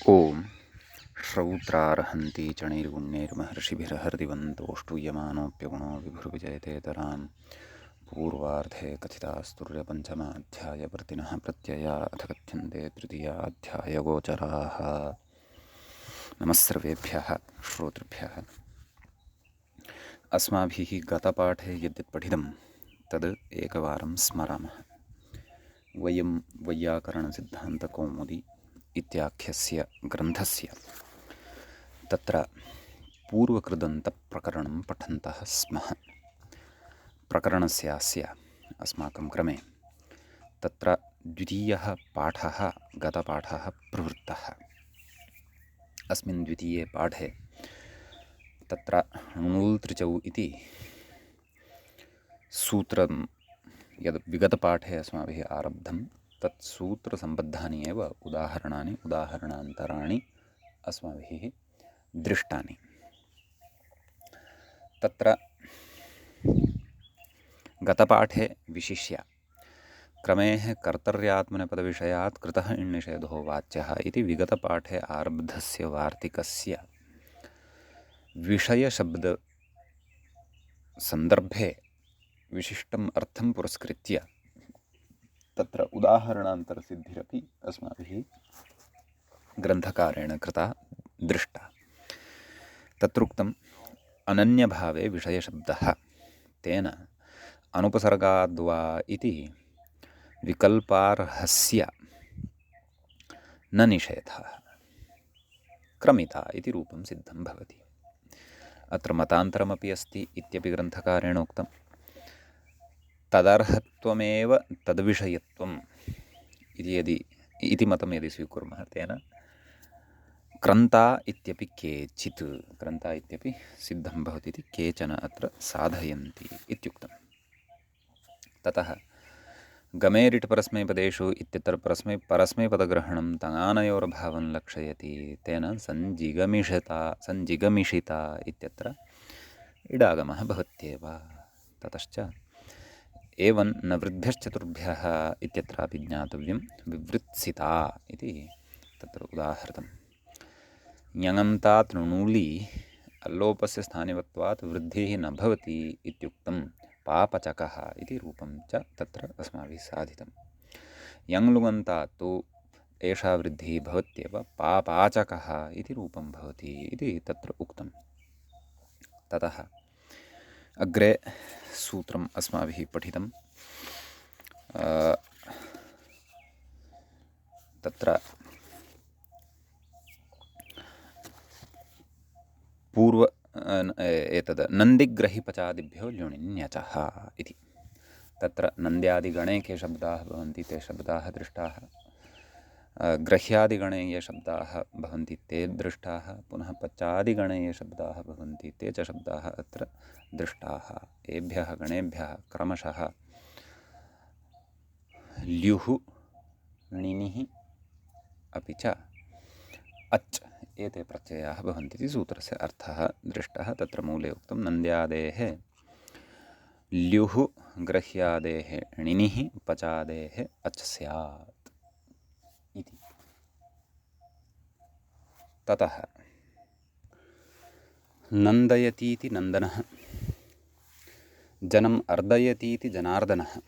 ॐ श्रौत्रार्हन्ति चणैर्गुण्यैर्महर्षिभिर्हरिवन्तोऽष्टूयमानोऽप्यगुणो विभुर्विजयतेतरां पूर्वार्धे कथितास्तुर्यपञ्चमाध्यायवर्तिनः प्रत्यया अथ कथ्यन्ते तृतीयाध्यायगोचराः। नमः सर्वेभ्यः श्रोतृभ्यः। अस्माभिः गतपाठे यद्यत् पठितं तद् एकवारं स्मरामः। वयं वैयाकरणसिद्धान्तकौमुदी इत्याख्यस्य ग्रन्थस्य तत्र पूर्वकृदन्तप्रकरणं पठन्तः स्मः। प्रकरणस्यास्य अस्माकं क्रमे तत्र द्वितीयः पाठः गतपाठः प्रवृत्तः। अस्मिन् द्वितीये पाठे तत्र णुल्त्रिचौ इति सूत्रं यद् विगतपाठे अस्माभिः आरब्धं तत् सूत्रसम्बद्धानि एव उदाहरणान्तराणि अस्माभिः दृष्टानि। तत्र गतपाठे विशिष्य क्रमेः कर्तर्यात्मनेपदविषयात् कृतः इण्निषेधो वाच्यः इति विगतपाठे आरब्धस्य वार्तिकस्य विषयशब्दसन्दर्भे विशिष्टम् अर्थं पुरस्कृत्य तत्र उदाहरणान्तरसिद्धिरपि अस्माभिः ग्रन्थकारेण कृता दृष्टा। तत्रुक्तम् अनन्यभावे विषयशब्दः तेन अनुपसर्गाद्वा इति विकल्पार्हस्य न निषेधः क्रमिता इति रूपं सिद्धं भवति। अत्र मतान्तरमपि अस्ति इत्यपि ग्रन्थकारेण उक्तं। तदर्हत्वमेव तद्विषयत्वम् इति मतं यदि स्वीकुर्मः तेन क्रन्ता इत्यपि सिद्धं भवति इति केचन अत्र साधयन्ति इत्युक्तम्। ततः गमेरिट् परस्मैपदेषु इत्यत्र परस्मैपदग्रहणं तङानयोर्भावं लक्षयति तेन सञ्जिगमिषिता इत्यत्र इडागमः भवत्येव। ततश्च एवं न वृद्भ्यश्चतुर्भ्यः इत्यत्रापि ज्ञातव्यं विवृत्सिता इति तत्र उदाहृतम्। ञङन्तात् णुलि अल्लोपस्य स्थानिवत्वात् वृद्धिः न भवति इत्युक्तं पापचकः इति रूपं च तत्र अस्माभिः साधितं। यङ्लुगन्तात् तु एषा वृद्धिः भवत्येव पापाचकः इति रूपं भवति इति तत्र उक्तं। ततः अग्रे सूत्रम् अस्माभिः पठितं। तत्र एतद् नन्दिग्रहिपचादिभ्यो ल्युणिन्यचः इति। तत्र नन्द्यादिगणे के शब्दाः भवन्ति ते शब्दाः दृष्टाः, ग्रह्यादिगणे ये शब्दाः भवन्ति ते दृष्टाः, पुनः पचादिगणे ये शब्दाः भवन्ति ते च शब्दाः अत्र दृष्टाः। एभ्यः गणेभ्यः क्रमशः ल्युः, णिनिः अपि च अच् एते प्रत्ययाः भवन्ति इति सूत्रस्य अर्थः दृष्टः। तत्र मूले उक्तं नन्द्यादेः ल्युः, ग्रह्यादेः णिनिः, पचादेः अच् स्यात् इति। ततः नन्दयतीति नन्दनः, जनम् अर्दयतीति जनार्दनः,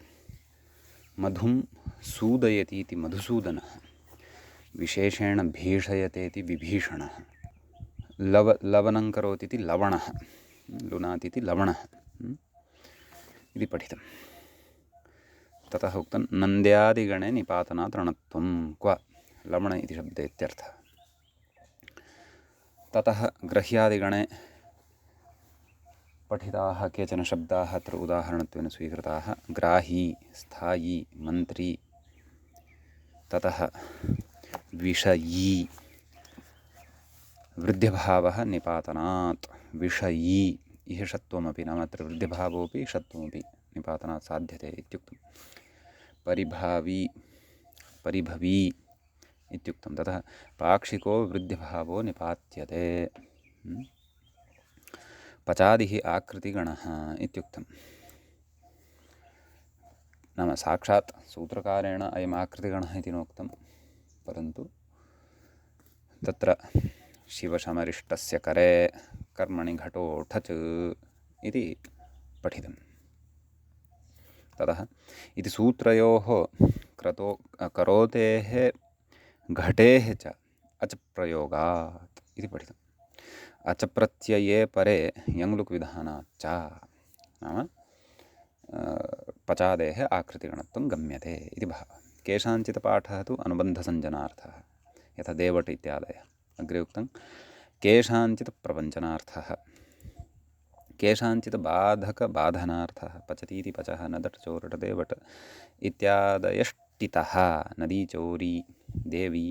मधुं सूदयतीति मधुसूदनः, विशेषेण भीषयतेति विभीषणः, लवनं करोतीति लवणः, लुनातीति लवणः इति पठितं। ततः उक्तं नन्द्यादिगणे निपातनात् रणत्वं क्व लवण इति शब्दे इत्यर्थः। ततः ग्रह्यादिगणे पठिताः केचन शब्दाः अत्र उदाहरणत्वेन स्वीकृताः। ग्राही, स्थायी, मन्त्री, ततः विषयी, वृद्धिभावः निपातनात् विषयी इह षत्वमपि, नाम अत्र वृद्धिभावोऽपि षत्वमपि निपातनात् साध्यते इत्युक्तं। परिभावी, परिभवी इत्युक्तं। ततः पाक्षिको वृद्धिभावो निपात्यते। पचादिः आकृतिगणः इत्युक्तं। नाम साक्षात् सूत्रकारेण अयम् आकृतिगणः इति नोक्तं, परन्तु तत्र शिवशमरिष्टस्य करे कर्मणि घटो ठच् इति पठितं। ततः इति सूत्रयोः करोतेः घटेः च अच प्रयोगात् इति पठितम्। अच प्रत्यये परे यङ्लुक् विधानात् च नाम पचादेः आकृतिगणत्वं गम्यते इति भावः। केषाञ्चित् पाठः तु अनुबन्धसञ्जनार्थः, यथा देवट इत्यादयः। अग्रे उक्तं केषाञ्चित् प्रवञ्चनार्थः, केषाञ्चित् बाधकबाधनार्थः, पचतीति पचः नदट चोरट देवट इत्यादयष्टितः नदी चौरी देवी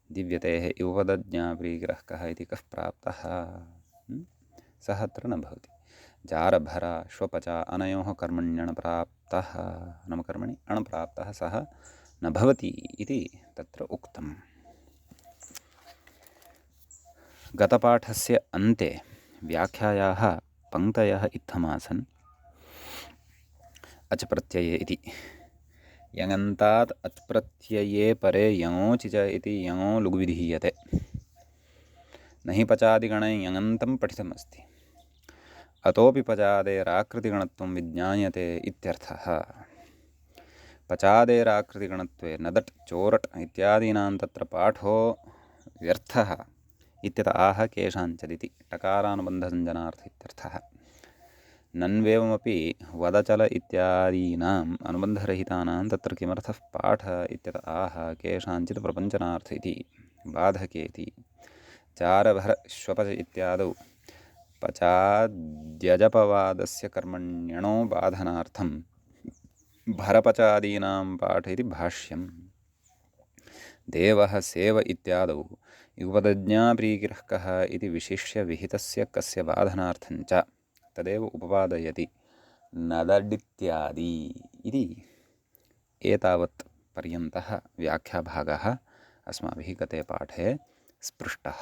दिव्यतेः युवदज्ञाप्रीग्रहकः इति कः प्राप्तः सः अत्र न भवति। जारभरा श्वपचा अनयोः कर्मण्यण प्राप्तः नाम कर्मणि अणप्राप्तः सः न भवति इति तत्र उक्तम्। गतपाठस्य अन्ते व्याख्यायाः पङ्क्तयः इत्थमासन्। अच प्रत्यये इति यङन्तात् अच् प्रत्यये परे यङोचिच इति यङो लुग्विधीयते। न हि पचादिगणे यङन्तं पठितमस्ति, अतोपि पचादेराकृतिगणत्वं विज्ञायते इत्यर्थः। पचादेराकृतिगणत्वे नदट् चोरट् इत्यादीनां तत्र पाठो व्यर्थः इत्यत आह केषाञ्चिदिति टकारानुबन्धसञ्जनार्थ इत्यर्थः। नन्वेवमपि वदचल इत्यादीनाम् अनुबन्धरहितानां तत्र किमर्थः पाठ इत्यत आह केषाञ्चित् प्रपञ्चनार्थ इति बाधकेति। चारभर श्वपच इत्यादौ पचाद्यजपवादस्य कर्मण्यणो बाधनार्थं भरपचादीनां पाठ इति भाष्यम्। देवः सेव इत्यादौ युवदज्ञाप्रीगिरहकः इति विशिष्य विहितस्य कस्य बाधनार्थञ्च तदेव उपपादयति नदडित्यादि इति। एतावत् पर्यन्तः व्याख्याभागः अस्माभिः गते पाठे स्पृष्टः।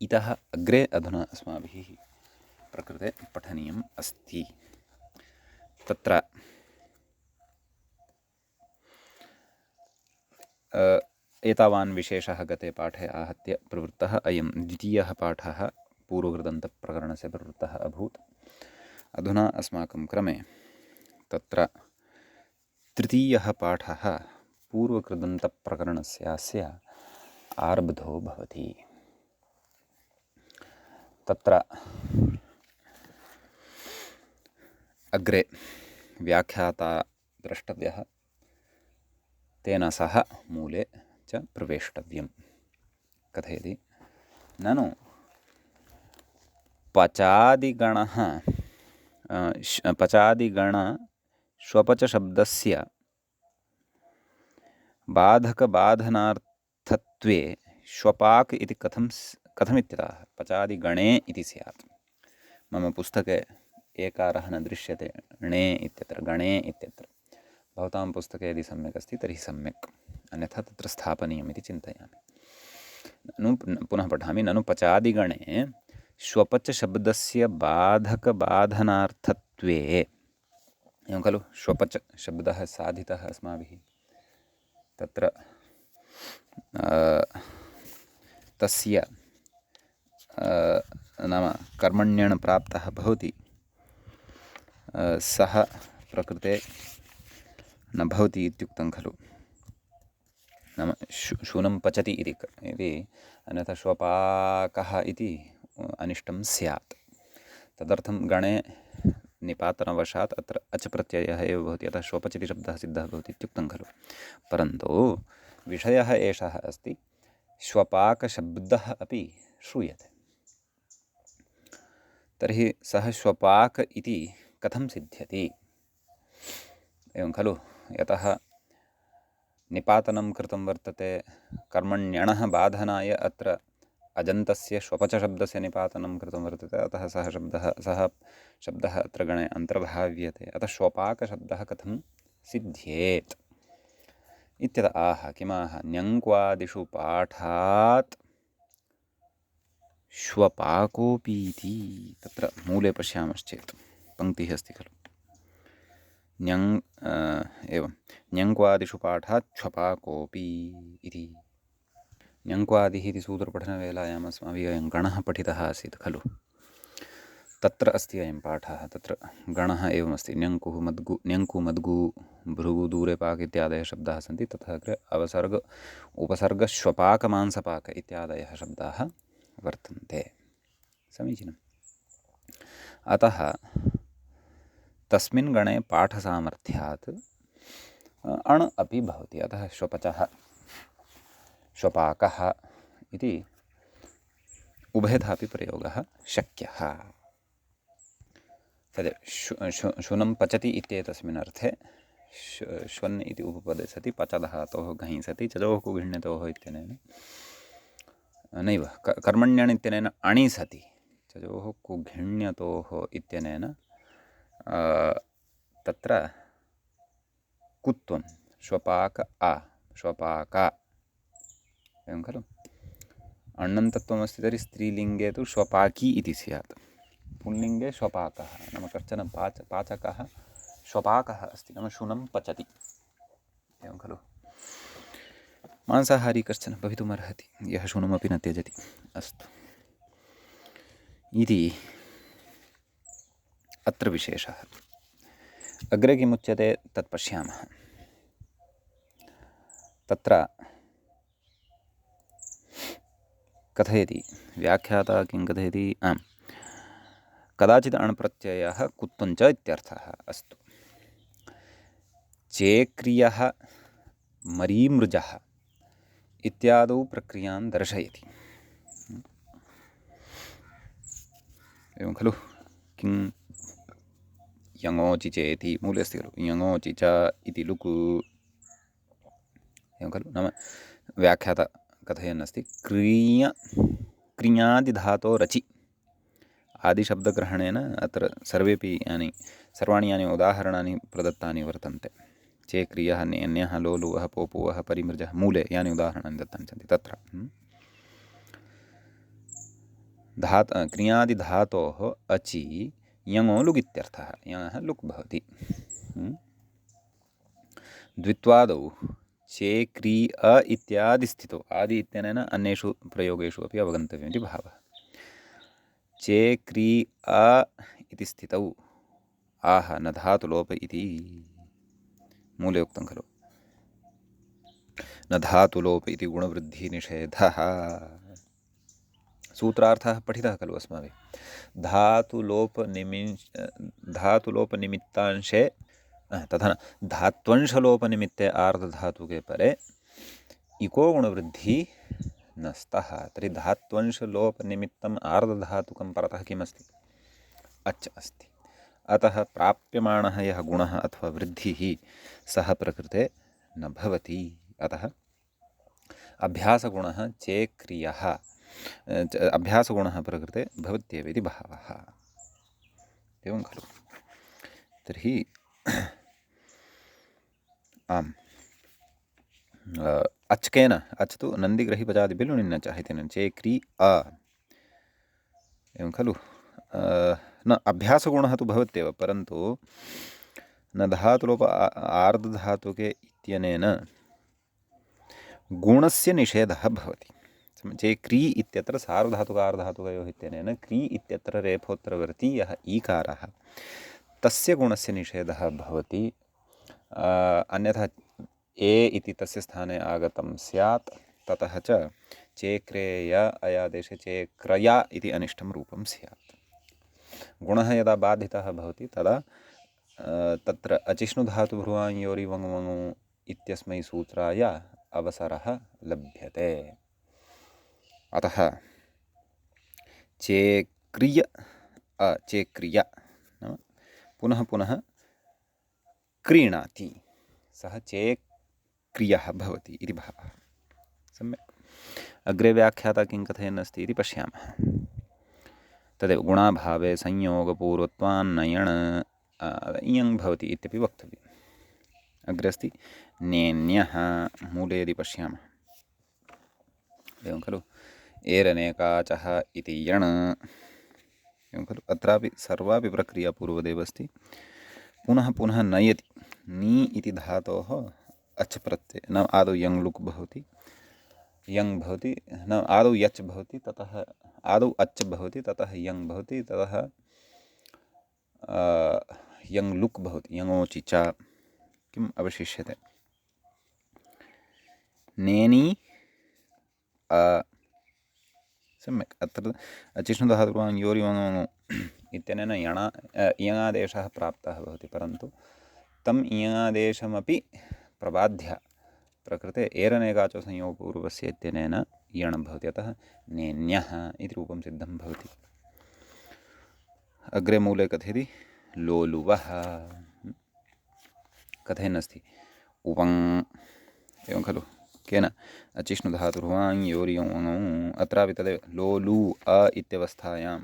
इतः अग्रे अधुना अस्माभिः प्रकृते पठनीयम् अस्ति। तत्र एतावान् विशेषः गते पाठे आहत्य प्रवृत्तः अयं द्वितीयः पाठः पूर्वकृदन्तप्रकरणस्य प्रवृत्तः अभूत्। अधुना अस्माकं क्रमे तत्र तृतीयः पाठः पूर्वकृदन्तप्रकरणस्यास्य आरब्धो भवति। तत्र अग्रे व्याख्याता द्रष्टव्यः, तेन सह मूले च प्रवेष्टव्यं। कथयति ननु पचादिगणः पचादिगण श्वपचशब्दस्य बाधकबाधनार्थत्वे श्वपाक् इति कथमित्यतः पचादिगणे इति स्यात्। मम पुस्तके एकारः न दृश्यते, णे इत्यत्र गणे इत्यत्र। भवतां पुस्तके यदि सम्यक् अस्ति तर्हि सम्यक्, अन्यथा तत्र स्थापनीयमिति चिन्तयामि। पुनः पठामि। ननु पचादिगणे श्वपचशब्दस्य बाधकबाधनार्थत्वे, एवं खलु, श्वपच शब्दः साधितः अस्माभिः, तत्र तस्य नाम कर्मण्यण प्राप्तः भवति, सः प्रकृते न भवति इत्युक्तं खलु। नाम शूनं पचति इति अन्यथा श्वपाकः इति अनिष्टं स्यात्। तदर्थं गणे निपातनवशात् अत्र अच प्रत्ययः एव भवति, अतः श्वपच इति शब्दः सिद्धः भवति इत्युक्तं खलु। परन्तु विषयः एषः अस्ति, श्वपाकशब्दः अपि श्रूयते। तर्हि सः श्वपाक इति कथं सिद्ध्यति? एवं खलु, यतः निपातनं कृतं वर्तते, कर्मण्यणः बाधनाय अत्र अजन्तस्य श्वपचशब्दस्य निपातनं कृतं वर्तते, अतः सः शब्दः अत्र गणे अन्तर्भाव्यते। अतः श्वपाकशब्दः कथं सिद्ध्येत् इत्यत आह किमाह न्यङ्क्वादिषु पाठात् श्वपाकोऽपीति। तत्र मूले पश्यामश्चेत् पङ्क्तिः अस्ति खलु, एवं न्यङ्क्वादिषु पाठात् श्वपाकोऽपि इति। ञङ्क्वादिः इति सूत्रपठनवेलायाम् अस्माभिः अयं गणः पठितः आसीत् खलु। तत्र अस्ति अयं पाठः। तत्र गणः एवमस्ति, ण्यङ्कुः मद्गु, ण्यङ्कु मद्गु भृगु दूरे पाक इत्यादयः शब्दाः सन्ति। तथा अग्रे अवसर्ग उपसर्ग श्वपाक मांसपाक इत्यादयः शब्दाः वर्तन्ते। समीचीनम्। अतः तस्मिन् गणे पाठसामर्थ्यात् अण् अपि भवति। अतः श्वपचः श्वपाकः इति उभयथापि प्रयोगः शक्यः। तदेव शुनं पचति इत्येतस्मिन् अर्थे श्वन् इति उपपदे सति पचधातोः घञि सति चजोः कुघिण्यतोः इत्यनेन नैव कर्मण्यण् इत्यनेन अणि सति चजोः कुघिण्यतोः इत्यनेन तत्र कुत्वं श्वपाक आ श्वपाका एवं खलु। अण्णन्तत्वमस्ति तर्हि स्त्रीलिङ्गे तु श्वपाकी इति स्यात्, पुल्लिङ्गे श्वपाकः नाम कश्चन पाचकः श्वपाकः अस्ति, नाम शुनं पचति एवं खलु। मांसाहारी कश्चन भवितुमर्हति यः शुनमपि न त्यजति। अस्तु इति अत्र विशेषः। अग्रे किमुच्यते तत् पश्यामः। तत्र कथयति व्याख्याता किं कथयति, कदाचित् अण्प्रत्ययः कुत्वञ्च इत्यर्थः। अस्तु, चेक्रियः मरीमृजः इत्यादौ प्रक्रियां दर्शयति एवं खलु। किं यङोचि चेति मूले अस्ति खलु, यङोचि च इति लुकु एवं खलु। नाम व्याख्याता कथयन् अस्ति, क्रियादिधातो रचि आदिशब्दग्रहणेन अत्र सर्वाणि यानि उदाहरणानि प्रदत्तानि वर्तन्ते। चेक्रियः नेन्यः लोलुवः पोपुवः परिमृजः मूले यानि उदाहरणानि दत्तानि सन्ति तत्र क्रियादिधातोः अचि यङो लुक् इत्यर्थः। यङः लुक् भवति। द्वित्वादौ चेक्रि अ इत्यादि स्थितौ, आदि इत्यनेन अन्येषु प्रयोगेषु अपि अवगन्तव्यमिति भावः। चेक्रि अ इति स्थितौ आह न धातुलोप इति मूले उक्तं खलु। न धातुलोप इति गुणवृद्धिनिषेधः सूत्रार्थः पठितः खलु अस्माभिः। धातुलोपनिमित्तांशे तथा धात्वंशलोपनिमित्ते आर्धधातुके परे इको गुणवृद्धि न स्तः। तर्हि धात्वंशलोपनिमित्तम् आर्धधातुकं परतः किमस्ति, अच् अस्ति। अतः प्राप्यमाणः यः गुणः अथवा वृद्धिः सः प्रकृते न भवति। अतः अभ्यासगुणः चेक्रियः अभ्यासगुणः प्रकृते भवत्येव इति भावः। एवं खलु। तर्हि आम्, अच्केन, अच् तु नन्दिग्रहिपचादिभिः लुणिन् च इति चेक्रि अ एवं खलु। न अभ्यासगुणः तु भवत्येव, परन्तु न धातुलोप आर्धधातुके इत्यनेन गुणस्य निषेधः भवति। चेक्रि इत्यत्र सार्वधातुकार्धधातुकयोः इत्यनेन क्रि इत्यत्र रेफोत्तरवर्ती यः ईकारः तस्य गुणस्य निषेधः भवति। अन्यथा ए इति तस्य स्थाने आगतं स्यात्। ततः च चेक्रेय अयादेशे चेक्रया इति अनिष्टं रूपं स्यात्। गुणः यदा बाधितः भवति तदा तत्र अचिष्णुधातुभ्रुवाञ्योरि वङु वङु इत्यस्मै सूत्राय अवसरः लभ्यते। अतः चेक्रिय चेक्रिय नाम पुनः पुनः क्रीणाति, सः चेक्रियः भवति इति भावः। सम्यक्। अग्रे व्याख्याता किं कथयन् अस्ति इति पश्यामः। तदेव गुणाभावे संयोगपूर्वत्वान्नयण् इयङ् भवति इत्यपि वक्तव्यम्। अग्रे अस्ति नेन्यः मूले यदि पश्यामः एवं खलु। एरनेकाचः इति यण् एवं खलु। अत्रापि सर्वापि प्रक्रिया पूर्वदेव अस्ति। पुनः पुनः नयति, नी इति धातोः अच् प्रत्यय नाम आदौ यङ् लुक् भवति, यङ् भवति, न आदौ यच् भवति, ततः आदौ अच् भवति, ततः यङ् भवति, ततः यङ् लुक् भवति, यङोचि च किम् अवशिष्यते? नेनि सम्यक्। अत्र अचिष्णुधातुर्वाङ् योरिवङो इत्यनेन इयङादेशः प्राप्तः भवति, परन्तु तम् इयङादेशमपि प्रबाध्य प्रकृते एरनेकाचो संयोगपूर्वस्य इत्यनेन इयणं भवति, अतः नेन्यः इति रूपं सिद्धं भवति। अग्रे मूले कथयति लोलुवः, कथयन्नस्ति उवङ्, एवं खलु, केन? अचिष्णुधातुर्वाङ् योरिवङो, अत्रापि तदेव लोलु अ इत्यवस्थायां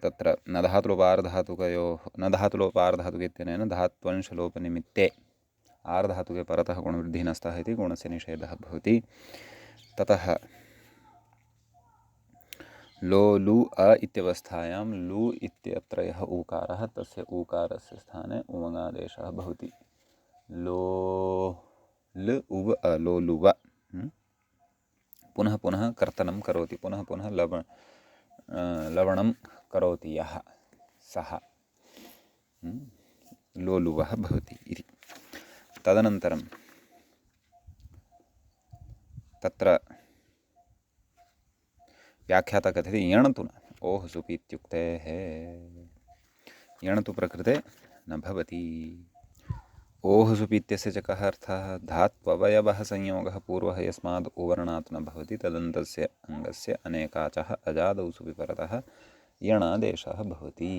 तत्र न धातुलोपार्धातुकयोः, न धातुलोपार्धातुके इत्यनेन धात्वंशलोपनिमित्ते आर्धातुके परतः गुणवृद्धिः नस्तः इति गुणस्य निषेधः भवति। ततः लो लु अ इत्यवस्थायां लु इत्यत्र यः ऊकारः, तस्य ऊकारस्य स्थाने उवङादेशः भवति। लो ल उव अ लोलुव, पुनः पुनः कर्तनं करोति, पुनः पुनः लवणं करोति यः, सः लोलुवः भवति इति। तदनन्तरं तत्र व्याख्याता कथयति यणतु न, ओः सुपि इत्युक्तेः यणतु प्रकृते न भवति। ओः सुपि इत्यस्य च कः अर्थः? धात्ववयवः संयोगः पूर्वः यस्माद् उवर्णात् न भवति तदन्तस्य अङ्गस्य अनेकाचः अजादौ सुपि परतः यणादेशः भवति।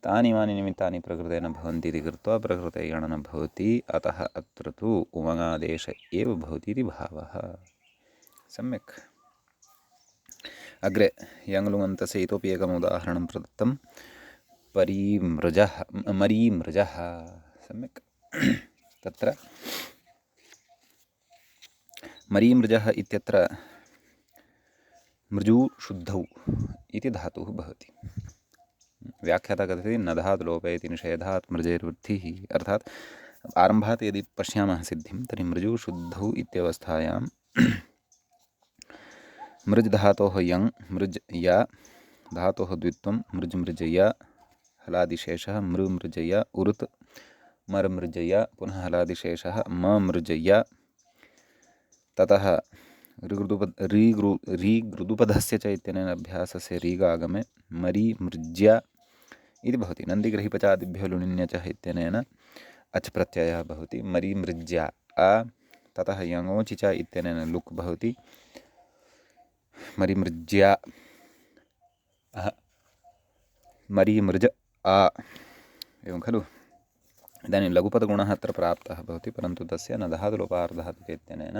तानि इमानि निमित्तानि प्रकृते न भवन्ति इति कृत्वा प्रकृते यण न भवति, अतः अत्र तु उवङादेश एव भवति इति भावः। सम्यक्। अग्रे यङ्लुङन्तस्य इतोपि एकम् उदाहरणं प्रदत्तं, परीमृजः, मरीमृजः। सम्यक्। तत्र मरीमृजः इत्यत्र मृजु शुद्धौ इति धातुः भवति। व्याख्याता कथयति न धातुलोपे इति निषेधात् मृजेर्वृद्धिः, अर्थात् आरम्भात् यदि पश्यामः सिद्धिं तर्हि मृजु शुद्धौ इत्यवस्थायां मृज् धातोः यङ्, मृज् या धातोः द्वित्वं, मृज् मृजय हलादिशेषः, मृ मृजय उरुत्, मर् मृजय पुनः हलादिशेषः, म मृजय, ततः रीगृदुपधस्य च इत्यनेन अभ्यासस्य रीगागमे मरी मृज्य इति भवति। नन्दिग्रहिपचादिभ्यो लुणिन्यचः इत्यनेन अच् प्रत्ययः भवति, मरी मृज्य अ, ततः यङोचि च इत्यनेन लुक् भवति, मरीमृज्य मरीमृज आ, एवं खलु। इदानीं लघुपदगुणः अत्र प्राप्तः भवति, परन्तु तस्य न धातुलोपार्धातुके इत्यनेन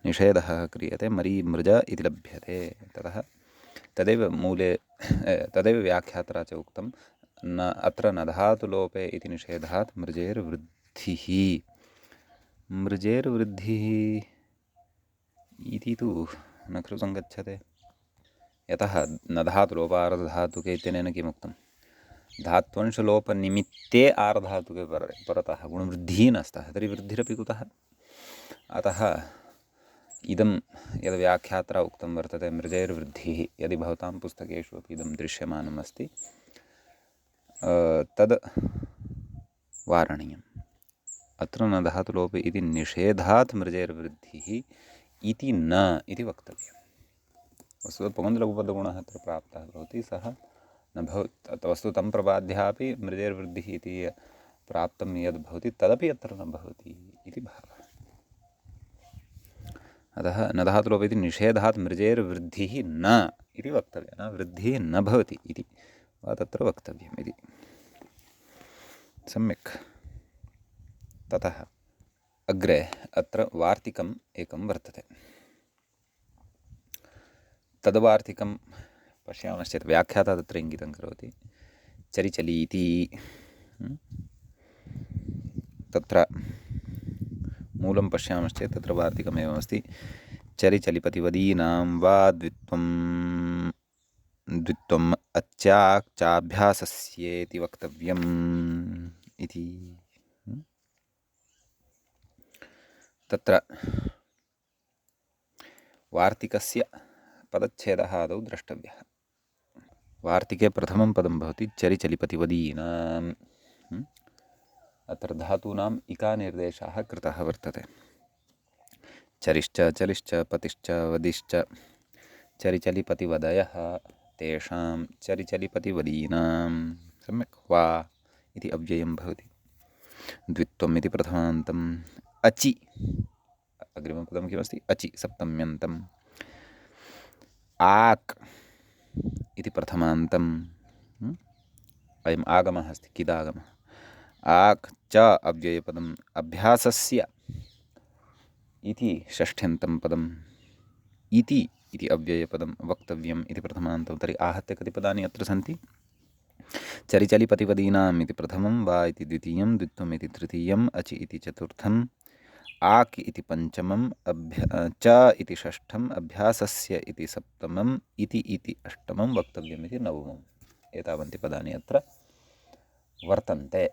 निषेधः क्रियते, मरीमृज इति लभ्यते। ततः तदेव मूले तदेव व्याख्यात्रा च उक्तं, न अत्र न धातुलोपे इति निषेधात् मृजेर्वृद्धिः। मृजेर्वृद्धिः इति तु न खलु सङ्गच्छते, यतः न धातुलोपार्धधातुके इत्यनेन किमुक्तं? धात्वंशलोपनिमित्ते आर्धातुके परतः गुणवृद्धिः नस्तः, तर्हि वृद्धिरपि कुतः? अतः इदं यद् व्याख्यात्रा उक्तं वर्तते मृजेर्वृद्धिः, यदि भवतां पुस्तकेषु अपि इदं दृश्यमानम् अस्ति, तद् वारणीयम्। अत्र न धातुलोपे इति निषेधात् मृजेर्वृद्धिः इति न इति वक्तव्यम्। वस्तुतः पुगन्तलघुपदगुणः अत्र प्राप्तः भवति, सः न भवति, वस्तु तं प्रबाध्यापि मृजेर्वृद्धिः इति प्राप्तं यद् भवति तदपि अत्र न भवति इति भावः। अतः न धातुलोपे इति निषेधात् मृजेर्वृद्धिः न इति वक्तव्यं, न वृद्धिः न भवति इति वा तत्र वक्तव्यम् इति। सम्यक्। ततः अग्रे अत्र वार्तिकम् एकं वर्तते। तद्वार्तिकं पश्यामश्चेत् व्याख्याता तत्र इङ्गितं करोति, चरिचलीति। तत्र मूलं पश्यामश्चेत् तत्र वार्तिकमेवमस्ति, चरिचलिपतिवदीनां वा द्वित्वम् अच्चाभ्यासस्येति वक्तव्यम् इति। तत्र वार्तिकस्य पदच्छेदः आदौ द्रष्टव्यः। वार्तिके प्रथमं पदं भवति चरिचलिपतिवदीनाम्। अत्र धातूनाम् इकानिर्देशः कृतः वर्तते। चरिश्च चलिश्च पतिश्च वदिश्च चरिचलिपतिवदयः तेषां चरिचलिपतिवदीनां। सम्यक्। वा इति अव्ययं भवति। द्वित्वम् इति प्रथमान्तम्। अचि अग्रिमपदं किमस्ति? अचि सप्तम्यन्तम्। आक् इति प्रथमान्तम्। अयम् आगमः अस्ति, किदागमः। आक् च अव्ययपदम्। अभ्यासस्य इति षष्ठ्यन्तं पदम्। इति इति अव्ययपदं वक्तव्यम् इति प्रथमान्तं। तर्हि आहत्य कति पदानि अत्र सन्ति? चरिचलिपतिपदीनाम् इति प्रथमं, वा इति द्वितीयं, द्वित्वम् इति तृतीयम्, अचि इति चतुर्थम्, आक् इति पञ्चमम्, च इति षष्ठम्, अभ्यासस्य इति सप्तमम्, इति अष्टमं, वक्तव्यम् इति नवमम्। एतावन्ति पदानि अत्र वर्तन्ते।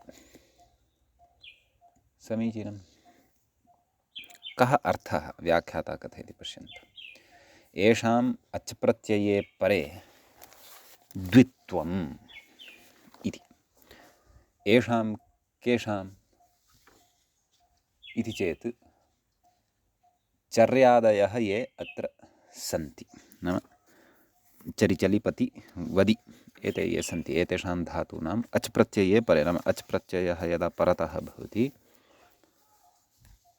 समीचीनं। कः अर्थः व्याख्याता कथयति पश्यन्तु। येषाम् अच् प्रत्यये परे द्वित्वम् इति। येषां केषाम् इति चेत् चर्यादयः ये अत्र सन्ति, नाम चरिचलिपति वदि एते ये सन्ति, एतेषां धातूनाम् अच् प्रत्यये परे, नाम अच् प्रत्ययः यदा परतः भवति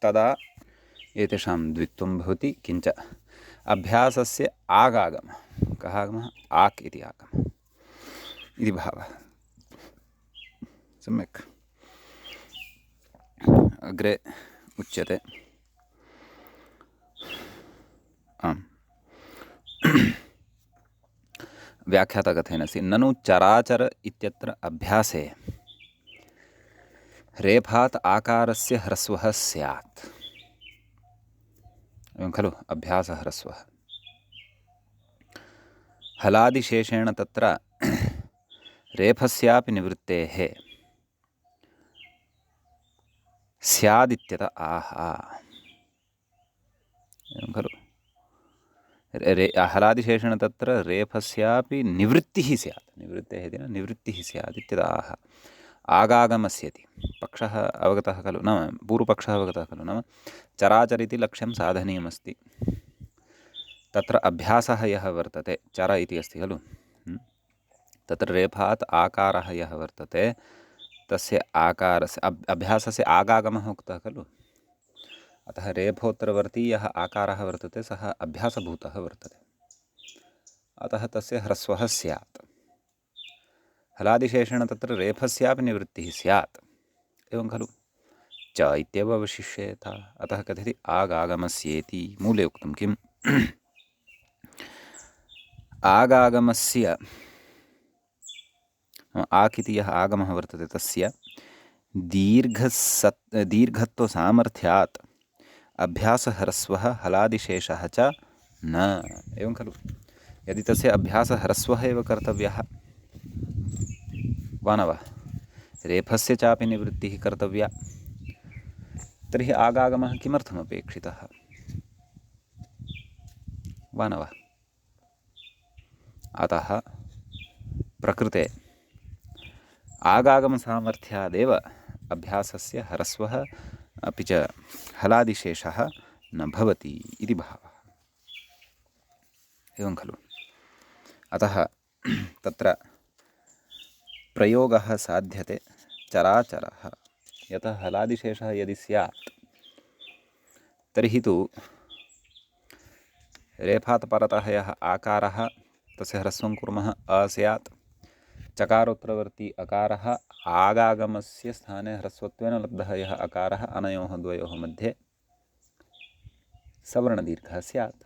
तदा एतेषां द्वित्वं भवति। किञ्च अभ्यासस्य आगागमः। कः आगमः? आक् इति आगमः इति भावः। सम्यक्। अग्रे उच्यते। आम् व्याख्याता कथयनस्ति। ननु चराचर इत्यत्र अभ्यासे रेफात् आकारस्य ह्रस्वः स्यात्। एवं खलु? अभ्यासः ह्रस्वः। हलादिशेषेण तत्र रेफस्यापि निवृत्तेः स्यादित्यत आह। एवं खलु? हलादिशेषेण तत्र रेफस्यापि निवृत्तिः स्यात्। निवृत्तेः इति न, निवृत्तिः स्यात् इत्यत आह। आगागमस्यति पक्षः अवगतः खलु? नाम पूर्वपक्षः अवगतः खलु? नाम चराचर इति लक्ष्यं साधनीयमस्ति। तत्र अभ्यासः यः वर्तते, चर इति अस्ति खलु, तत्र रेफात् आकारः यः वर्तते तस्य आकारस्य अभ्यासस्य आगागमः उक्तः खलु। अतः रेफोत्तरवर्ती यः आकारः वर्तते सः अभ्यासभूतः वर्तते। अतः तस्य ह्रस्वः स्यात्। हलादिशेषेण तत्र रेफस्यापि निवृत्तिः स्यात्। एवं खलु? च इत्येव अवशिष्येत। अतः कथयति आगागमस्येति। मूले उक्तं किम्? आगागमस्य आक् इति यः आगमः वर्तते तस्य दीर्घत्वसामर्थ्यात् अभ्यासह्रस्वः हलादिशेषः च न। एवं खलु? यदि तस्य अभ्यासः ह्रस्वः एव कर्तव्यः वा न वा, रेफस्य चापि निवृत्तिः कर्तव्या, तर्हि आगागमः किमर्थमपेक्षितः वा न वा? अतः प्रकृते आगागमसामर्थ्यादेव अभ्यासस्य ह्रस्वः अपि च हलादिशेषः न भवति इति भावः। एवं खलु? अतः तत्र प्रयोगः साध्यते चराचरः। यतः हलादिशेषः यदि स्यात् तर्हि तु रेफात् परतः यः आकारः तस्य ह्रस्वं कुर्मः अ स्यात्। चकारोत्तरवर्ती अकारः आगागमस्य स्थाने ह्रस्वत्वेन लब्धः यः अकारः अनयोः द्वयोः मध्ये सवर्णदीर्घः स्यात्।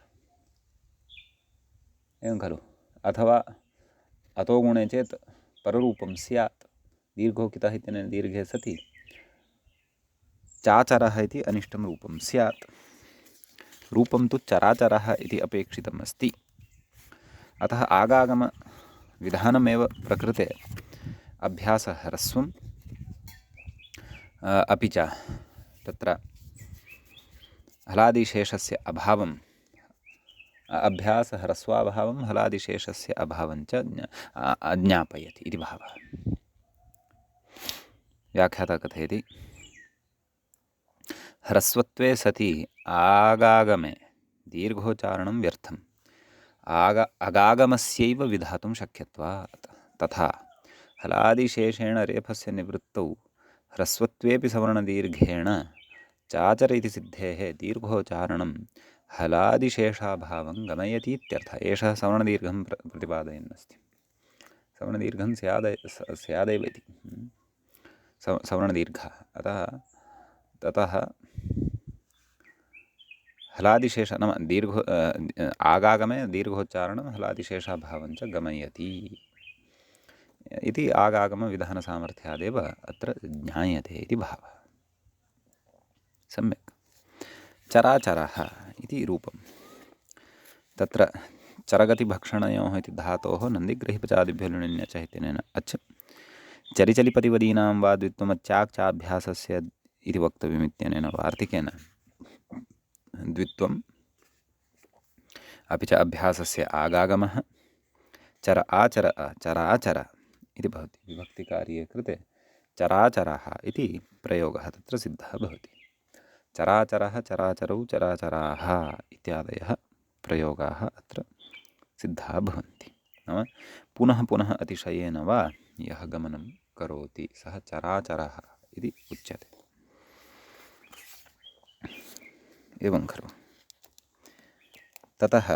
एवं खलु? अथवा अतो गुणे चेत् पररूपं स्यात्। दीर्घोकितः इत्यनेन दीर्घे सति चाचरः इति अनिष्टं रूपं स्यात्। रूपं तु चराचरः इति अपेक्षितम् अस्ति। अतः आगागमविधानमेव प्रकृते अभ्यासः ह्रस्वम् अपि च तत्र हलादिशेषस्य अभावं अभ्यास ह्रस्वाभावं हलादिशेषस्य अभावं च ज्ञापयति इति भावः। व्याख्याता कथयति ह्रस्वत्वे सति आगागमे दीर्घोच्चारणं व्यर्थम् अगागमस्यैव विधातुं शक्यत्वात्। तथा हलादिशेषेण रेफस्य निवृत्तौ ह्रस्वत्वेपि सवर्णदीर्घेण चाचर इति सिद्धेः दीर्घोच्चारणं हलादिशेषाभावं गमयति इत्यर्थः। एषः सवर्णदीर्घं प्रतिपादयन् अस्ति। सवर्णदीर्घं स्यादेव इति सवर्णदीर्घः। अतः ततः हलादिशेष नाम आगागमे दीर्घोच्चारणं हलादिशेषाभावं च गमयति इति आगागमविधानसामर्थ्यादेव अत्र ज्ञायते इति भावः। सम्यक्। चराचरः इति रूपं तत्र चरगतिभक्षणयोः इति धातोः नन्दिग्रहिपचादिभ्यो लुणिन्यच इत्यनेन अच् चरिचलिपतिवदीनां वा द्वित्वमच्चाक्चाभ्यासस्य इति वक्तव्यमित्यनेन वार्तिकेन द्वित्वम् अपि च अभ्यासस्य आगागमः चर आचर चराचर इति भवति। विभक्तिकार्ये कृते चराचरः इति प्रयोगः तत्र सिद्धः भवति। चराचरः चराचरौ चराचराः इत्यादयः प्रयोगाः अत्र सिद्धाः भवन्ति। नाम पुनः पुनः अतिशयेन वा यः गमनं करोति सः चराचरः इति उच्यते। एवं खलु। ततः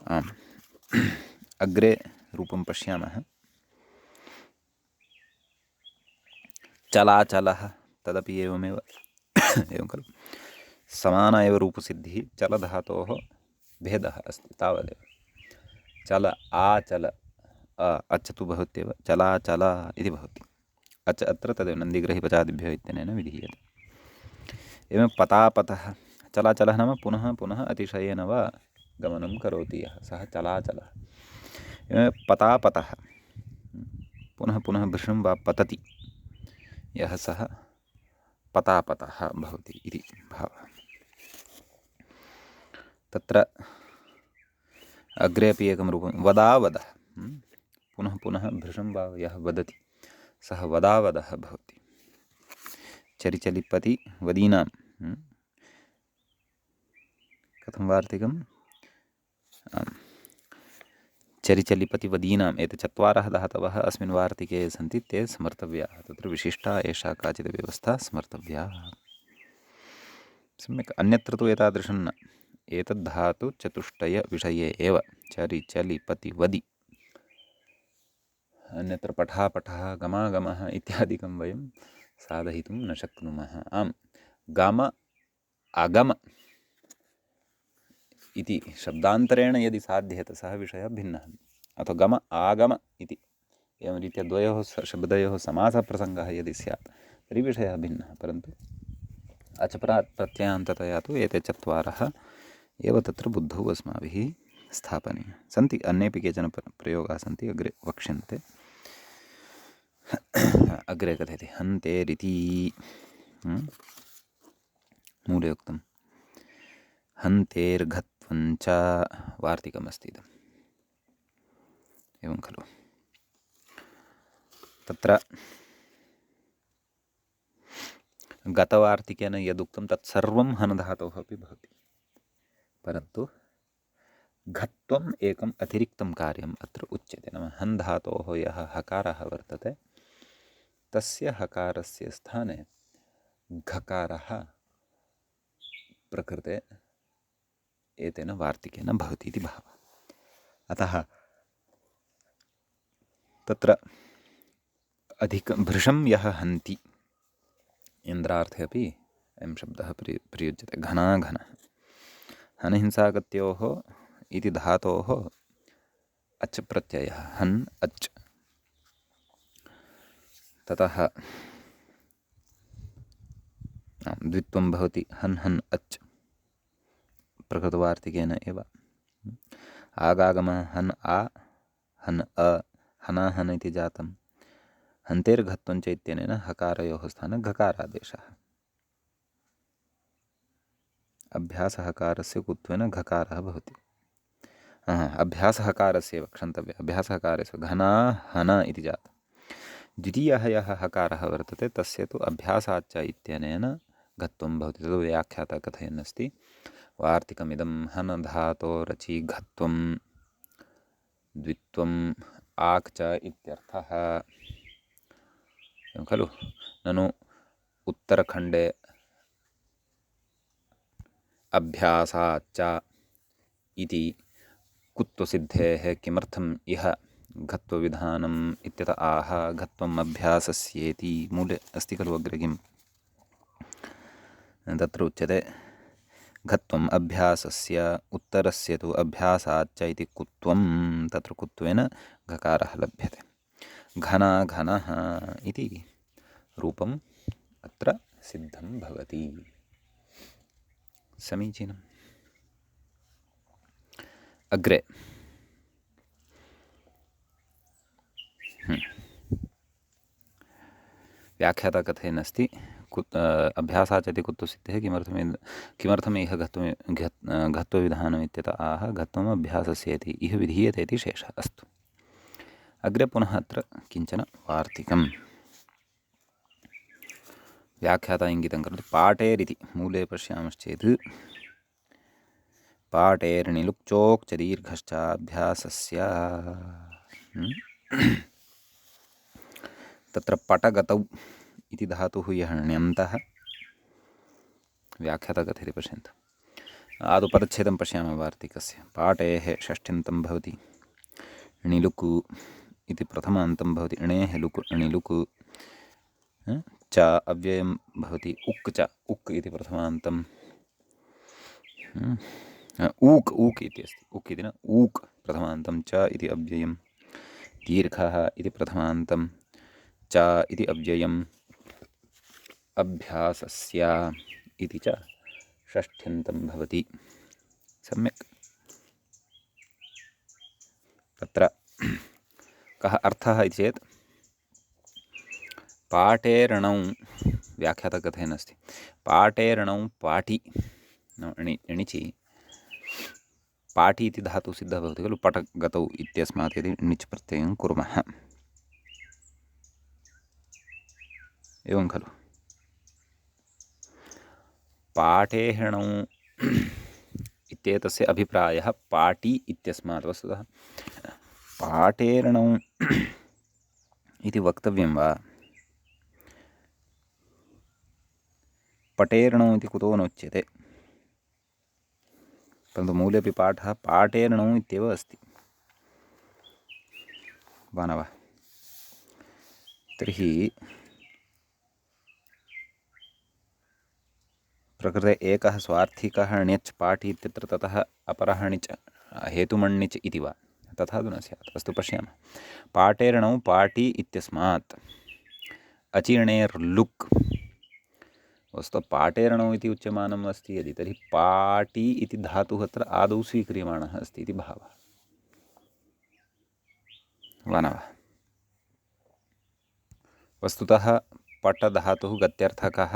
आम् अग्रे रूपं पश्यामः। चलाचलः तदपि एवमेव एवं खलु। समान एव रूपसिद्धिः चलधातोः भेदः अस्ति तावदेव। चल आचल अच् तु भवत्येव चलाचल इति भवति। अच् अत्र तदेव नन्दिग्रहिपचादिभ्यो इत्यनेन विधीयते। एवं पतापतः चलाचलः नाम पुनः पुनः अतिशयेन वा गमनं करोति यः सः चलाचलः। एवं पतापतः पुनः पुनः भृशं वा पतति यः सः पतापतः भवति इति भावः। तत्र अग्रे अपि एकं रूपं वदावदः पुनः पुनः भृशं वा यः वदति सः वदावदः भवति। चरिचलिपति वदीनां कथं वार्तिकं चरिचलिपतिवदीनाम् एते चत्वारः धातवः अस्मिन् वार्तिके सन्ति ते स्मर्तव्याः। तत्र विशिष्टा एषा काचित् व्यवस्था स्मर्तव्या। सम्यक्। अन्यत्र तु एतादृशं न। एतद्धातु चतुष्टयविषये एव चरिचलिपतिवदि। अन्यत्र पठापठः गमागमः इत्यादिकं वयं साधयितुं न शक्नुमः। आम् गम अगम इति शब्दान्तरेण यदि साध्यते सः विषयः भिन्नः। अथवा गम आगम इति एवं रीत्या द्वयोः शब्दयोः समासप्रसङ्गः यदि स्यात् तर्हि विषयः भिन्नः। परन्तु अचपरात् प्रत्ययान्ततया तु एते चत्वारः एव तत्र बुद्धौ अस्माभिः स्थापनीयाः सन्ति। अन्येपि केचन प्रयोगाः सन्ति अग्रे वक्ष्यन्ते। अग्रे कथयति हन्तेरिति मूले उक्तं हन्तेर्घत्वञ्च वार्तिकमस्ति इदम्। एवं खलु। तत्र गतवार्तिकेन यदुक्तं तत्सर्वं हनधातोः अपि भवति। परन्तु घत्वम् एकम् अतिरिक्तं कार्यम् अत्र उच्यते। नाम हन् धातोः यः हकारः वर्तते तस्य हकारस्य स्थाने घकारः प्रकृते एतेन वार्तिकेन भवति इति भावः। अतः तत्र अधिकं भृशं यः हन्ति इन्द्रार्थे अपि अयं शब्दः प्रयुज्यते। घनाघनः हनहिंसागत्योः इति धातोः अच् प्रत्ययः हन् अच्। ततः द्वित्वं भवति हन् हन् अच् प्रकृतवार्तिकेन एव। आगागमः हन् आ हन् अ हना हन् इति जातं। हन्तेर्घत्वञ्च इत्यनेन हकारयोः स्थाने घकारादेशः। अभ्यासहकारस्य कुत्वेन घकारः भवति। अभ्यासहकारस्य एव क्षन्तव्यः, अभ्यासहकारस्य घना हन इति जातं। द्वितीयः यः हकारः वर्तते तस्य तु अभ्यासाच्च इत्यनेन घत्वं भवति। तद् व्याख्याता कथयन् अस्ति, वार्तिकमिदं हन धातोरचि घत्वं द्वित्वम् आक् च इत्यर्थः। एवं खलु। ननु उत्तरखण्डे अभ्यासाच्च इति कुत्वसिद्धेः किमर्थम् इह घत्वविधानम् इत्यतः आह घत्वम् अभ्यासस्येति मूले अस्ति खलु अग्रे किम् तत्र उच्यते घत्वम् अभ्यासस्य उत्तरस्य तु अभ्यासाच्च इति कुत्वं तत्र कुत्वेन घकारः लभ्यते। घना घनः इति रूपम् अत्र सिद्धं भवति। समीचीनम्। अग्रे व्याख्याता कथयन् अस्ति, अभ्यासाच्च इति कुत्वसिद्धेः किमर्थम् इह घत्वविधानम् इत्यतः आह घत्वम् अभ्यासस्येति इह विधीयते इति शेषः। अस्तु, अग्रे पुनः अत्र किञ्चन वार्तिकम् व्याख्याता इङ्गितं करोति। पाटेरिति मूले पश्यामश्चेत् पाटेर्निलुक्चोक् च दीर्घश्चाभ्यासस्य तत्र पटगतौ इति धातुः यः ण्यन्तः व्याख्याता कथयति पश्यन्तु। आदौ पदच्छेदं पश्यामः वार्तिकस्य। पाटेः षष्ठ्यन्तं भवति, णिलुकु इति प्रथमान्तं भवति, णेः लुकु णिलुकु च अव्ययं भवति, उक् च उक् इति प्रथमान्तं, ऊक् ऊक् इति अस्ति, उक् इति न ऊक् प्रथमान्तं, च इति अव्ययं, दीर्घः इति प्रथमान्तं, च इति अव्ययम्, अभ्यासस्य इति च षष्ठ्यन्तं भवति। सम्यक्। तत्र कः अर्थः इति चेत् पाटेरणौ व्याख्याता कथयन् अस्ति, पाटेरणौ पाठि एणिचि पाठि इति धातुः सिद्धः भवति खलु पटगतौ इत्यस्मात् यदि णिच् प्रत्ययं कुर्मः एवं खलु। पाठेहणौ इत्येतस्य अभिप्रायः पाटी इत्यस्मात्, वस्तुतः पाटेरणौ इति वक्तव्यं वा, पटेरणौ इति कुतो नोच्यते, परन्तु मूलेऽपि पाठः पाटेरणौ इत्येव अस्ति वा न वा। तर्हि प्रकृते एकः स्वार्थिकः ण्यच् पाठि इत्यत्र ततः अपरः णिच् हेतुमण्णिच् इति वा, तथा तु न स्यात्। अस्तु पश्यामः। पाटेरणौ पाटी इत्यस्मात् अचिर्णेर्लुक्, वस्तु पाटेरणौ इति उच्यमानम् अस्ति यदि, तर्हि पाटी इति धातुः अत्र आदौ स्वीक्रियमाणः अस्ति इति भावः वा न वा। वस्तुतः पटधातुः गत्यर्थकः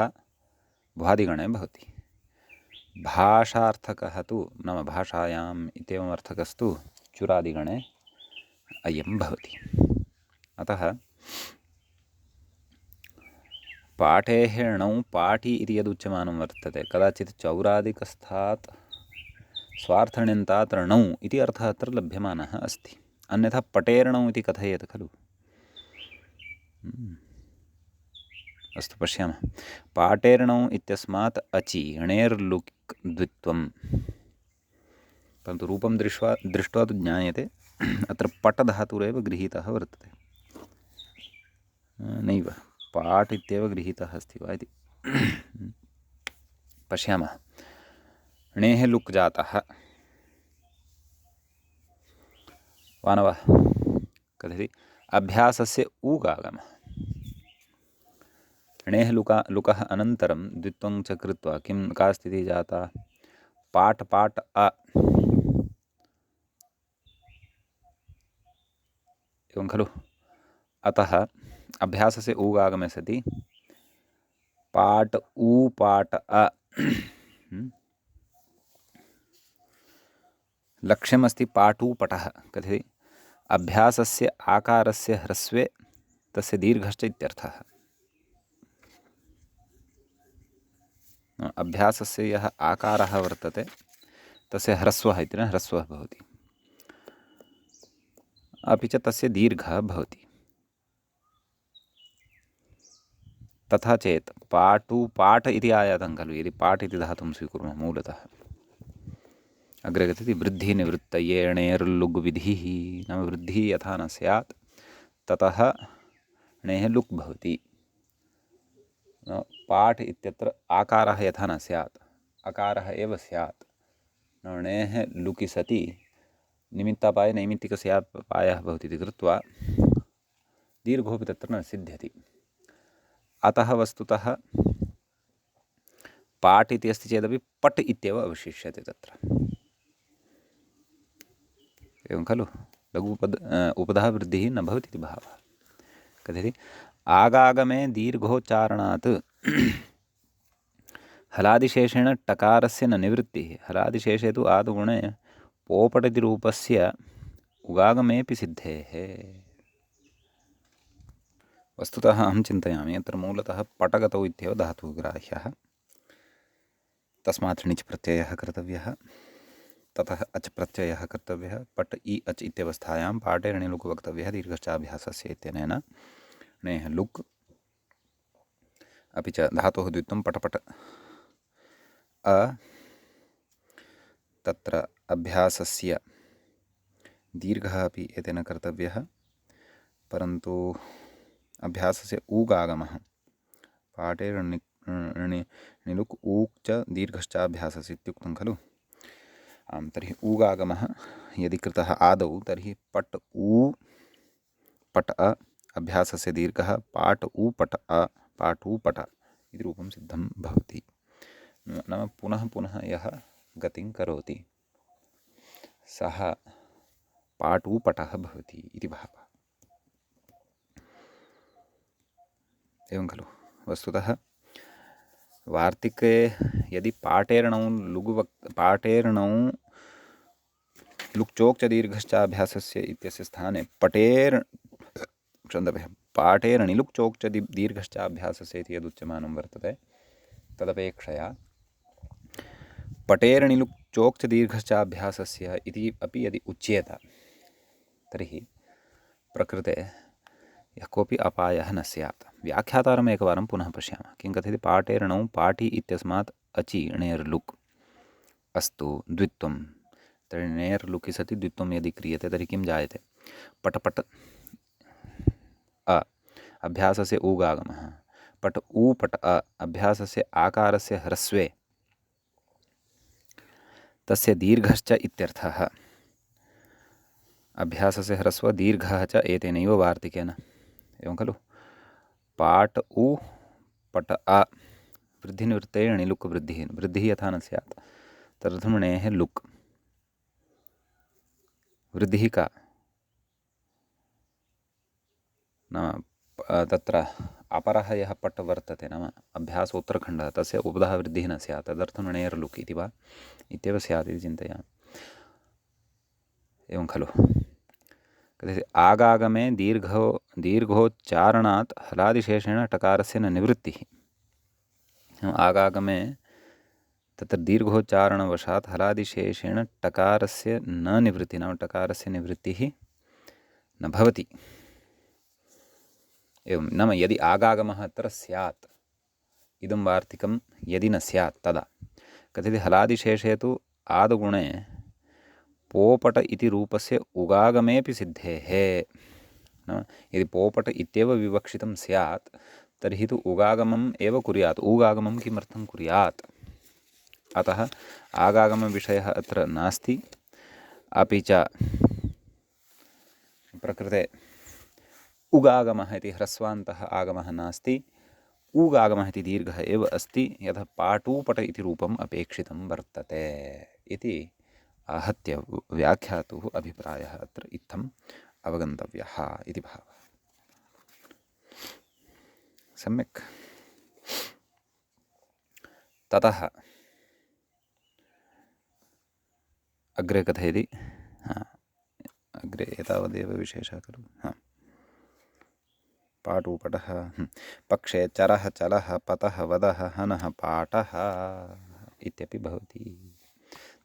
भ्वादिगणे भवति, भाषार्थकः तु नाम भाषायाम् इत्येवम् अर्थकस्तु चुरादिगणे अयं भवति। अतः पाठेः णौ पाठि इति यदुच्यमानं वर्तते, कदाचित् चौरादिकस्थात् स्वार्थण्यन्तात् णौ इति अर्थः अत्र लभ्यमानः अस्ति, अन्यथा पटेरणौ इति कथयेत् खलु। अस्तु पश्यामः। पाटेरणौ इत्यस्मात् अचि णेर्लुक् द्वित्वं, परन्तु रूपं दृष्ट्वा तु ज्ञायते अत्र पटधातुरेव गृहीतः वर्तते, नैव पाट् इत्येव गृहीतः अस्ति वा इति पश्यामः। णेः लुक् जातः वा न वा, कथयति अभ्यासस्य ऊगागमः, णेः लुकः अनन्तरं द्वित्वं च कृत्वा किं का स्थितिः जाता, पाट् पाट् अ एवं खलु। अतः अभ्यासस्य ऊगागमे सति पाट् ऊ पाट् अ लक्ष्यमस्ति पाटूपटः कथयति अभ्यासस्य आकारस्य ह्रस्वे तस्य दीर्घश्च इत्यर्थः। अभ्यासस्य यः आकारः वर्तते तस्य ह्रस्वः इति न ह्रस्वः भवति, अपि च तस्य दीर्घः भवति। तथा चेत् पाठ इति आयातं खलु, यदि पाठ इति धातुं स्वीकुर्मः मूलतः, अग्रे गच्छति वृद्धिनिवृत्तये णेर्लुग् विधिः, नाम वृद्धिः यथा न स्यात् ततः णेः लुक् भवति। पाठ इत्यत्र आकारः यथा न स्यात्, अकारः एव स्यात्, णेः लुकि सति निमित्तापाये नैमित्तिकस्यापायः भवति इति कृत्वा दीर्घोऽपि तत्र न सिद्ध्यति। अतः वस्तुतः पाठ इति अस्ति चेदपि पट् इत्येव अवशिष्यते तत्र, एवं खलु। लघु उपधः वृद्धिः न भवति इति भावः। कथयति आगागमे दीर्घोच्चारणात् हलादिशेषेण टकारस्य न निवृत्तिः। हलादिशेषे तु आदुगुणे पोपटति रूपस्य उगागमेऽपि सिद्धेः। वस्तुतः अहं चिन्तयामि अत्र मूलतः पटगतौ इत्येव धातुः ग्राह्यः, तस्मात् णिच् प्रत्ययः कर्तव्यः, ततः अच् प्रत्ययः कर्तव्यः, पट् इ अच् इत्यवस्थायां पाठे णिलुक् वक्तव्यः दीर्घश्चाभ्यासस्य इत्यनेन णेः लुक्, अपि च धातोः द्वित्वं पटपट तत्र अभ्यासस्य दीर्घः अपि एतेन कर्तव्यः, परन्तु अभ्यासस्य ऊगागमः पाठे णिलुक् ऊक् च दीर्घश्चाभ्यासस्य इत्युक्तं खलु। आं, तर्हि ऊगागमः यदि कृतः आदौ तर्हि पट् ऊ पट अ अभ्यासस्य दीर्घः पाठ ऊ पट अ पाठू पट इति रूपं सिद्धं भवति। नाम पुनः पुनः यः गतिं करोति सः पाठूपटः भवति इति भावः। एवं खलु। वस्तुतः वार्तिके यदि पाठेर्णौ पाठेर्णौ लुक्चोक् च दीर्घश्चाभ्यासस्य इत्यस्य स्थाने पाठेर्णिलुक् चोक् च दीर्घश्चाभ्यासस्य इति यदुच्यमानं वर्तते तदपेक्षया पटेर्णिलुक् चोक् च दीर्घश्चाभ्यासस्य इति अपि यदि उच्येत तर्हि प्रकृते यः कोऽपि अपायः न स्यात्। व्याख्यातारम् एकवारं पुनः पश्यामः। किं कथयति पाठेर्णौ पाठि इत्यस्मात् अचि णेर्लुक् अस्तु द्वित्वं, तर्हि णेर्लुकि सति द्वित्वं यदि क्रियते तर्हि किं जायते? पटपट अ अभ्यासस्य ऊगागमः, पट ऊ पट अ अभ्यासस्य आकारस्य ह्रस्वे तस्य दीर्घश्च इत्यर्थः। अभ्यासस्य ह्रस्व दीर्घः च एतेनैव वार्तिकेन, एवं खलु। पाठ ऊ पट अ वृद्धिनिवृत्ते णिलुक् वृद्धिः, वृद्धिः यथा न स्यात् तदर्थं णेः लुक्। वृद्धिः का नाम तत्र अपरः यः पट् वर्तते नाम अभ्यासोत्तरखण्डः तस्य उपधः वृद्धिः न स्यात्, तदर्थं णेर्लुक् इति वा इत्येव स्यात् इति चिन्तयामि, एवं खलु। कथयति आगागमे दीर्घोच्चारणात् हलादिशेषेण टकारस्य न निवृत्तिः। आगागमे तत्र दीर्घोच्चारणवशात् हलादिशेषेण टकारस्य न निवृत्तिः, नाम टकारस्य निवृत्तिः न भवति। एवं नाम यदि आगागमः अत्र स्यात्, इदं वार्तिकं यदि न स्यात् तदा कथयति हलादिशेषे तु आदुगुणे पोपट इति रूपस्य उगागमेऽपि सिद्धेः। नाम यदि पोपट इत्येव विवक्षितं स्यात् तर्हि तु उगागमम् एव कुर्यात्, ऊगागमं किमर्थं कुर्यात्? अतः आगागमविषयः अत्र नास्ति, अपि च प्रकृते उगागमः इति ह्रस्वान्तः आगमः नास्ति, ऊगागमः इति दीर्घः एव अस्ति, यतः पाटूपट इति रूपम् अपेक्षितं वर्तते इति आहत्य व्याख्यातुः अभिप्रायः अत्र इत्थम् अवगन्तव्यः इति भावः। सम्यक्। ततः अग्रे कथयति। अग्रे एतावदेव विशेषः खलु। पाटुपटः पक्षे चरः चलः पतः वदः हनः पाटः इत्यपि भवति।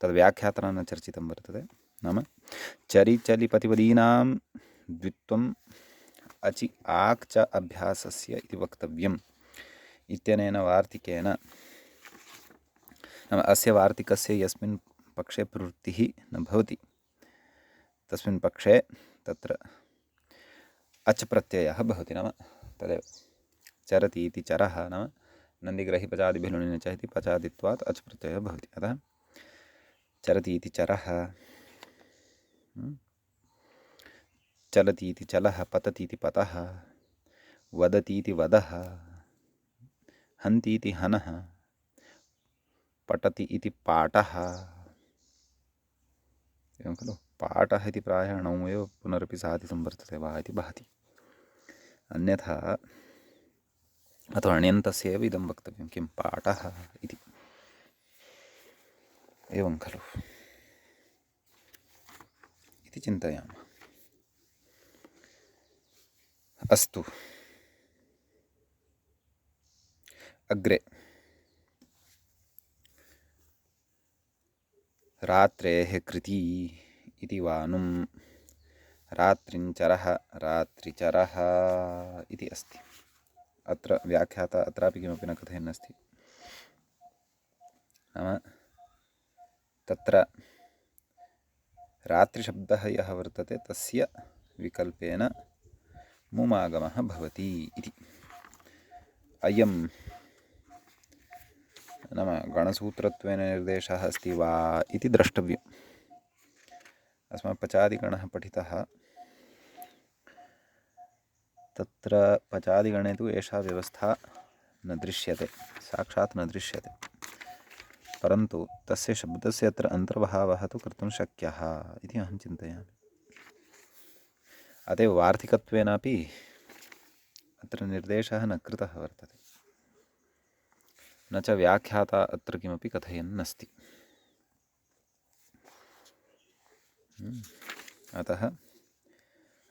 तद्व्याख्यातरा न चर्चितं वर्तते। नाम चरि चलि पतिपदीनां द्वित्वम् अचि आक् च अभ्यासस्य इति वक्तव्यम् इत्यनेन वार्तिकेन। नाम अस्य वार्तिकस्य यस्मिन् पक्षे प्रवृत्तिः न भवति तस्मिन् पक्षे तत्र अच् प्रत्ययः भवति। नाम तदेव चरति इति चरः नाम नन्दिग्रहि पचादिभिः लुणिन च इति पचादित्वात् अच् प्रत्ययः भवति। अतः चरति इति चरः, चलति इति चलः, पतति इति पतः, वदति इति वदः, हन्ति इति हनः, पठति इति पाठः। एवं खलु। पाठः इति प्रायः णौ एव पुनरपि साधितं वर्तते वा इति भाति। अन्यथा अथवा अण्यन्तस्य एव इदं वक्तव्यं किं पाठः इति। एवं खलु इति चिन्तयामः। अस्तु, अग्रे रात्रेः कृती इति वानुं रात्रिञ्चरः रात्रिचरः इति अस्ति। अत्र व्याख्याता अत्रापि किमपि न कथयन्नस्ति। नाम तत्र रात्रिशब्दः यः वर्तते तस्य विकल्पेन मुमागमः भवति इति। अयं नाम गणसूत्रत्वेन निर्देशः अस्ति वा इति द्रष्टव्यम्। अस्माकं पचादिगणः पठितः। तत्र पचादिगणे तु एषा व्यवस्था न दृश्यते, साक्षात् न दृश्यते, परन्तु तस्य शब्दस्य अत्र अन्तर्भावः तु कर्तुं शक्यः इति अहं चिन्तयामि। अतः वार्तिकत्वेनापि अत्र निर्देशः न कृतः वर्तते, न च व्याख्याता अत्र किमपि कथयन्नस्ति। अतः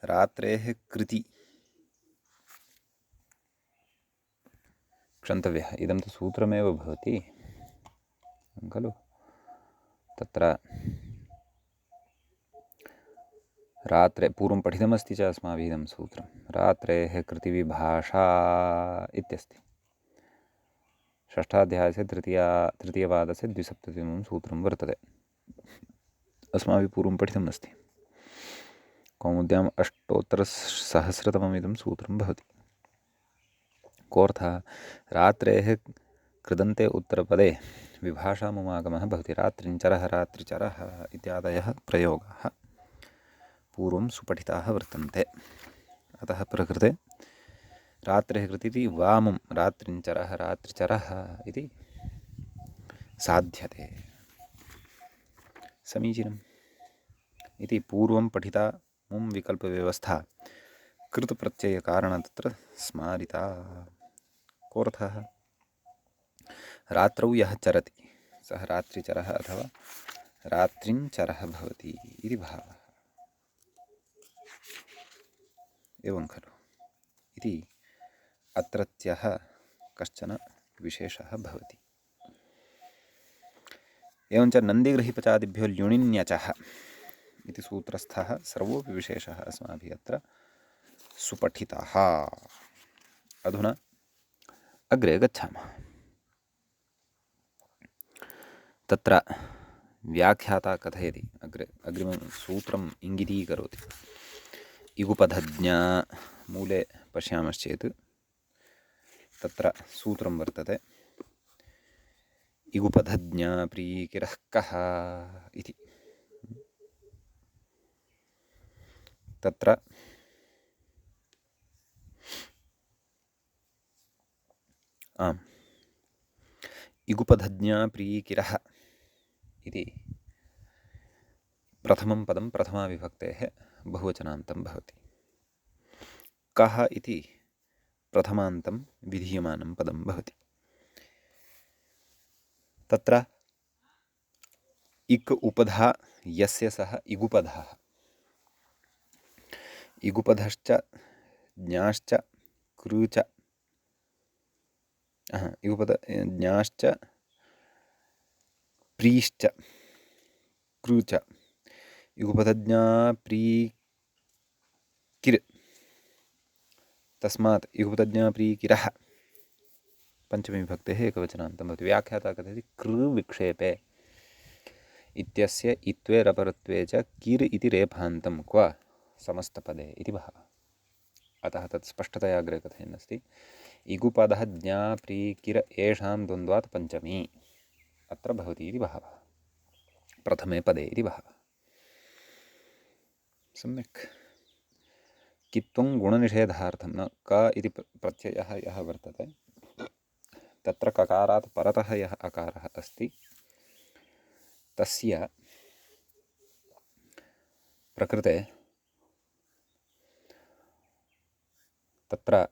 रात्रेः कृति क्षन्तव्यः। इदं तु सूत्रमेव भवति खलु। तत्र रात्रे पूर्वं पठितमस्ति च अस्माभिः इदं सूत्रं। रात्रेः कृतिविभाषा इत्यस्ति। षष्ठाध्यायस्य तृतीयपादस्य 270तमं सूत्रं वर्तते। अस्माभिः पूर्वं पठितम् अस्ति। कौमुद्याम् 800 इदं सूत्रं भवति। कोऽर्थः? रात्रेः कृदन्ते उत्तरपदे विभाषा मुमागमः भवति। रात्रिञ्चरः रात्रिचरः इत्यादयः प्रयोगाः पूर्वं सुपठिताः वर्तन्ते। अतः प्रकृते रात्रेः कृति वामुं रात्रिञ्चरः रात्रिचरः इति साध्यते। समीचीनम् इति पूर्वं पठिता मुं विकल्पव्यवस्था कृतप्रत्ययकारणं तत्र स्मारिता। कोऽर्थः? रात्रौ यः चरति सः रात्रिचरः अथवा रात्रिञ्चरः भवति इति भावः। एवं खलु इति अत्रत्यः कश्चन विशेषः भवति। एवञ्च नन्दिगृहीपचादिभ्यो ल्युणिन्यचः इति सूत्रस्थः सर्वोऽपि विशेषः अस्माभिः अत्र सुपठितः। अधुना अग्रे गच्छामः। तत्र व्याख्याता कथयति, अग्रिमं सूत्रम् इङ्गितीकरोति। इगुपधज्ञा मूले पश्यामश्चेत् तत्र सूत्रं वर्तते इगुपधज्ञा प्रीकिरः कः इति। तत्र इगुपधज्ञा प्रीकिरः इति प्रथमं पदं प्रथमाविभक्तेः बहुवचनान्तं भवति। कः इति प्रथमान्तं विधीयमानं पदं भवति। तत्र इक् उपधा यस्य सः इगुपधः। इगुपधश्च ज्ञाश्च क्रूच इगुपद ज्ञाश्च प्रीश्च क्रूच इगुपधज्ञा प्री किर् तस्मात् इगुपधज्ञा प्री किरः पंचमी विभक्तेः एकवचनान्तं भवति। व्याख्याता कथयति कृ विक्षेपे इत्यस्य इत्वे रपरत्वे च किर् इति रेफान्तं क्व समस्तपदे इति भावः। अतः तत् स्पष्टतया अग्रे कथयन्नस्ति इगुपदः ज्ञा प्री किर येषां द्वन्द्वात् पञ्चमी अत्र भवति इति भावः, प्रथमे पदे इति भावः। सम्यक्। कित्वं गुणनिषेधार्थं न क इति प्रत्ययः यः वर्तते तत्र ककारात् परतः यः अकारः अस्ति तस्य प्रकृते तत्र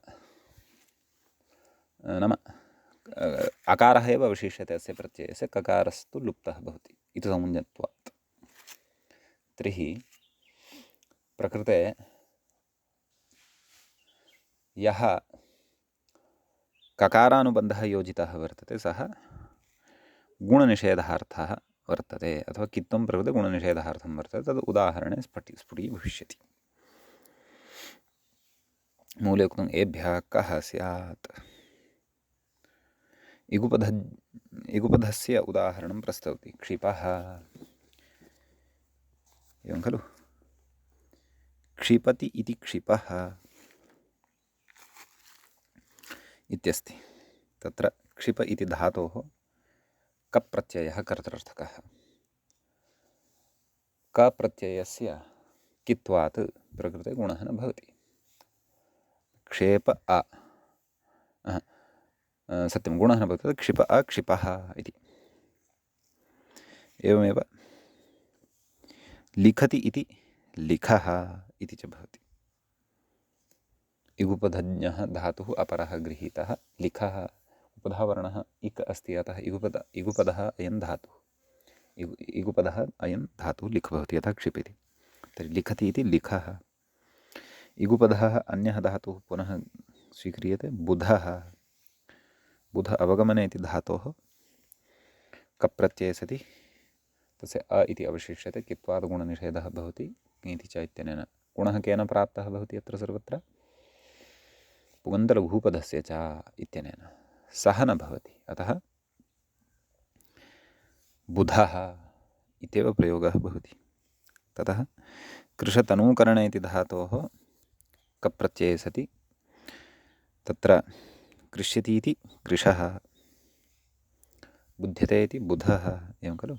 नाम अकारः एव अवशिष्यते अस्य प्रत्ययस्य, ककारस्तु लुप्तः भवति इति समुज्ञत्वात्। तर्हि प्रकृते यः ककारानुबन्धः योजितः वर्तते सः गुणनिषेधार्थः वर्तते, अथवा कित्वं प्रकृते गुणनिषेधार्थं वर्तते, तद् उदाहरणे स्फुटीभविष्यति। मूले उक्तम् एभ्यः कः स्यात्। इगुपधस्य उदाहरणं प्रस्तौति क्षिपः, एवं खलु। क्षिपति इति क्षिपः इत्यस्ति। तत्र क्षिप इति धातोः कप् प्रत्ययः कर्तृर्थकः। क प्रत्ययस्य कित्वात् प्रकृते गुणः न भवति। क्षेप सत्यं गुणः न भवति, क्षिप क्षिपः इति। एवमेव लिखति इति लिखः इति च भवति। इगुपधज्ञः धातुः अपरः गृहीतः, लिखः उपधावर्णः इक् अस्ति, अतः इगुपदः अयं धातुः, इगुपदः अयं धातुः लिख् भवति, यथा क्षिपति। तर्हि लिखति इति लिखः। इगुपदः अन्यः धातुः पुनः स्वीक्रियते बुधः। बुध अवगमने इति धातोः कप् प्रत्यये सति तस्य अ इति अवशिष्यते, कित्वात् गुणनिषेधः भवति इति च इत्यनेन। गुणः केन प्राप्तः भवति अत्र सर्वत्र? पुगन्तलघूपधस्य च इत्यनेन। सः न भवति, अतः बुधः इत्येव प्रयोगः भवति। ततः कृशतनूकरण इति धातोः कप् प्रत्यये सति तत्र कृष्यति इति कृशः, बुध्यते इति बुधः, एवं खलु।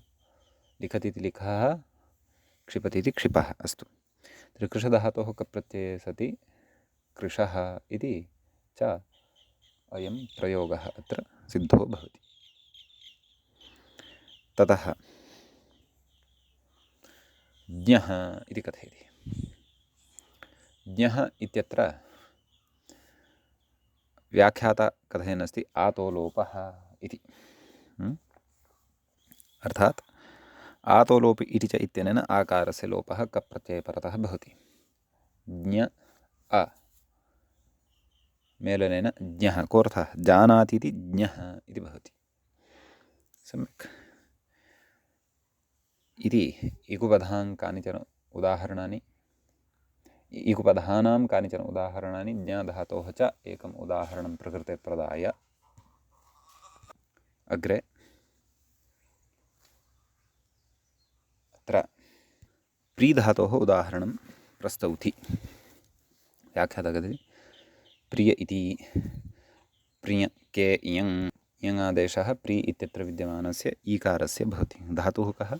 लिखति इति लिखः, क्षिपति इति क्षिपः। अस्तु, तर्हि कृशधातोः कप् प्रत्यये सति कृशः इति च अयं प्रयोगः अत्र सिद्धो भवति। ततः ज्ञः इति कथयति। ज्ञः इत्यत्र व्याख्याता कथयन्नस्ति आतोलोपः इति। अर्थात् आतोलोपि इति च इत्यनेन आकारस्य लोपः कप् प्रत्यये परतः भवति। ज्ञ अ मेलनेन ज्ञः, कोऽर्थः? जानाति इति ज्ञः इति भवति। सम्यक्। इति इगुपधां कानिचन उदाहरणानि, इगुपधानां कानिचन उदाहरणानि ज्ञधातोः च एकम् उदाहरणं प्रकृते प्रदाय अग्रे अत्र प्रीधातोः उदाहरणं प्रस्तौति। व्याख्याता कथयति प्रिय इति प्रिय के इयङ् इयङ् आदेशः प्री इत्यत्र विद्यमानस्य ईकारस्य भवति। धातुः कः?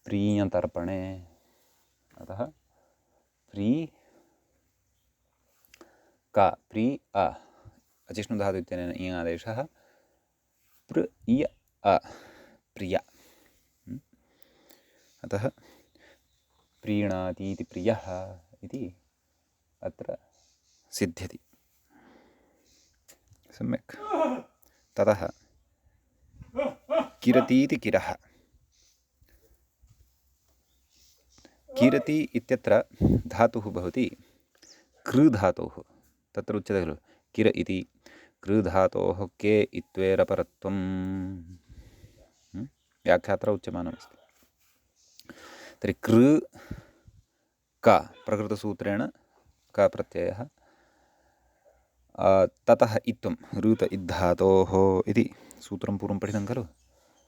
प्रीयतर्पणे। अतः प्री का प्री अ अचिष्णुधातु इत्यनेन इयङ् आदेशः प्र इय अ प्रिय। अतः प्रीणाति इति प्रियः इति अत्र सिद्ध्यति। सम्यक्। ततः किरति इति किरः, कीरति इत्यत्र धातुः भवति कृ धातोः। तत्र उच्यते खलु किर इति कृ धातोः के इत्वेरपरत्वं व्याख्यात्र उच्यमानमस्ति। तर्हि कृ क प्रकृतसूत्रेण क प्रत्ययः ततः इत्वं ऋत इद्धातोः इति सूत्रं पूर्वं पठितं खलु।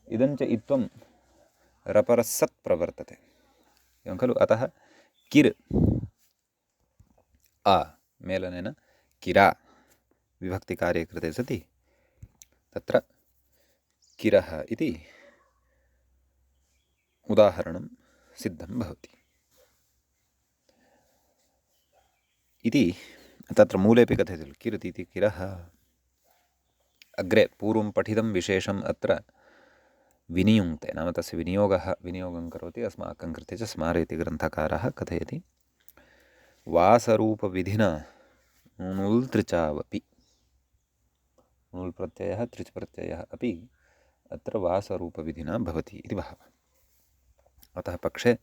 इदं च इत्वं रपरसत् प्रवर्तते एवं खलु। अतः किर् अ मेलनेन किरा विभक्तिकार्ये कृते सति तत्र किरः इति उदाहरणं सिद्धं भवति इति तत्र मूलेपि कथयति खलु किरति इति किरः। अग्रे पूर्वं पठितं विशेषम् अत्र विनियुङ्क्ते नाम तस्य विनियोगं करोति अस्माकं कृते च स्मारयति ग्रन्थकारः कथयति वासरूपविधिना णुल् तृचावपि णुल् प्रत्ययः तृच् प्रत्ययः अपि अत्र वासरूपविधिना भवति इति भावः। अतः पक्षे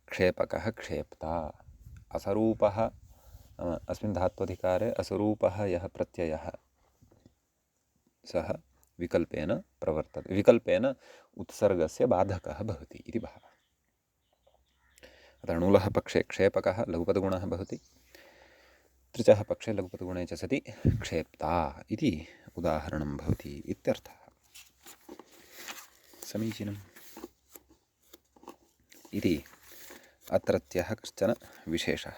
क्षेपकः क्षेप्ता असरूपः अस्मिन् धात्वधिकारे असरूपः यः प्रत्ययः सः विकल्पेन प्रवर्तते विकल्पेन उत्सर्गस्य बाधकः भवति इति भावः। अतः णुलः पक्षे क्षेपकः लघुपदगुणः भवति तृचः पक्षे लघुपदगुणे च सति क्षेप्ता इति उदाहरणं भवति इत्यर्थः। समीचीनम् इति अत्रत्यः कश्चन विशेषः।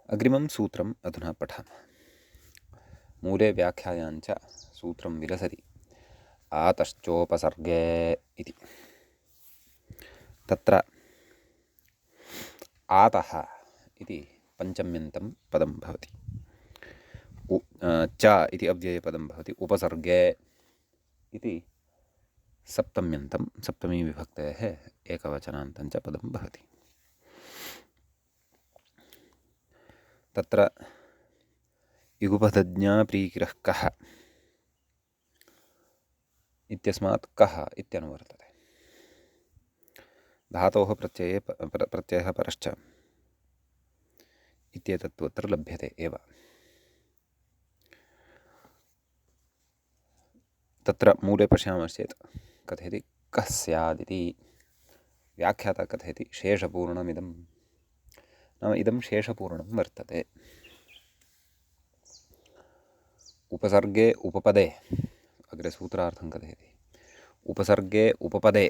अग्रिमं सूत्रम् अधुना पठामः। मूले व्याख्यायाञ्च सूत्रं विलसति आतश्चोपसर्गे इति। तत्र आतः इति पञ्चम्यन्तं पदं भवति च इति अव्ययपदं भवति उपसर्गे इति सप्तम्यन्तं सप्तमी विभक्तेः एकवचनान्तं च पदं भवति। तत्र युगपदज्ञा प्रीकिरः कः इत्यस्मात् कः इत्यनुवर्तते। धातोः प्रत्ययः परश्च इत्येतत्तु अत्र लभ्यते एव। तत्र मूले पश्यामश्चेत् कथयति कः स्यादिति व्याख्याता कथयति शेषपूर्णमिदं नाम इदं शेषपूर्णं वर्तते। उपसर्गे उपपदे अग्रे सूत्रार्थं कथयति उपसर्गे उपपदे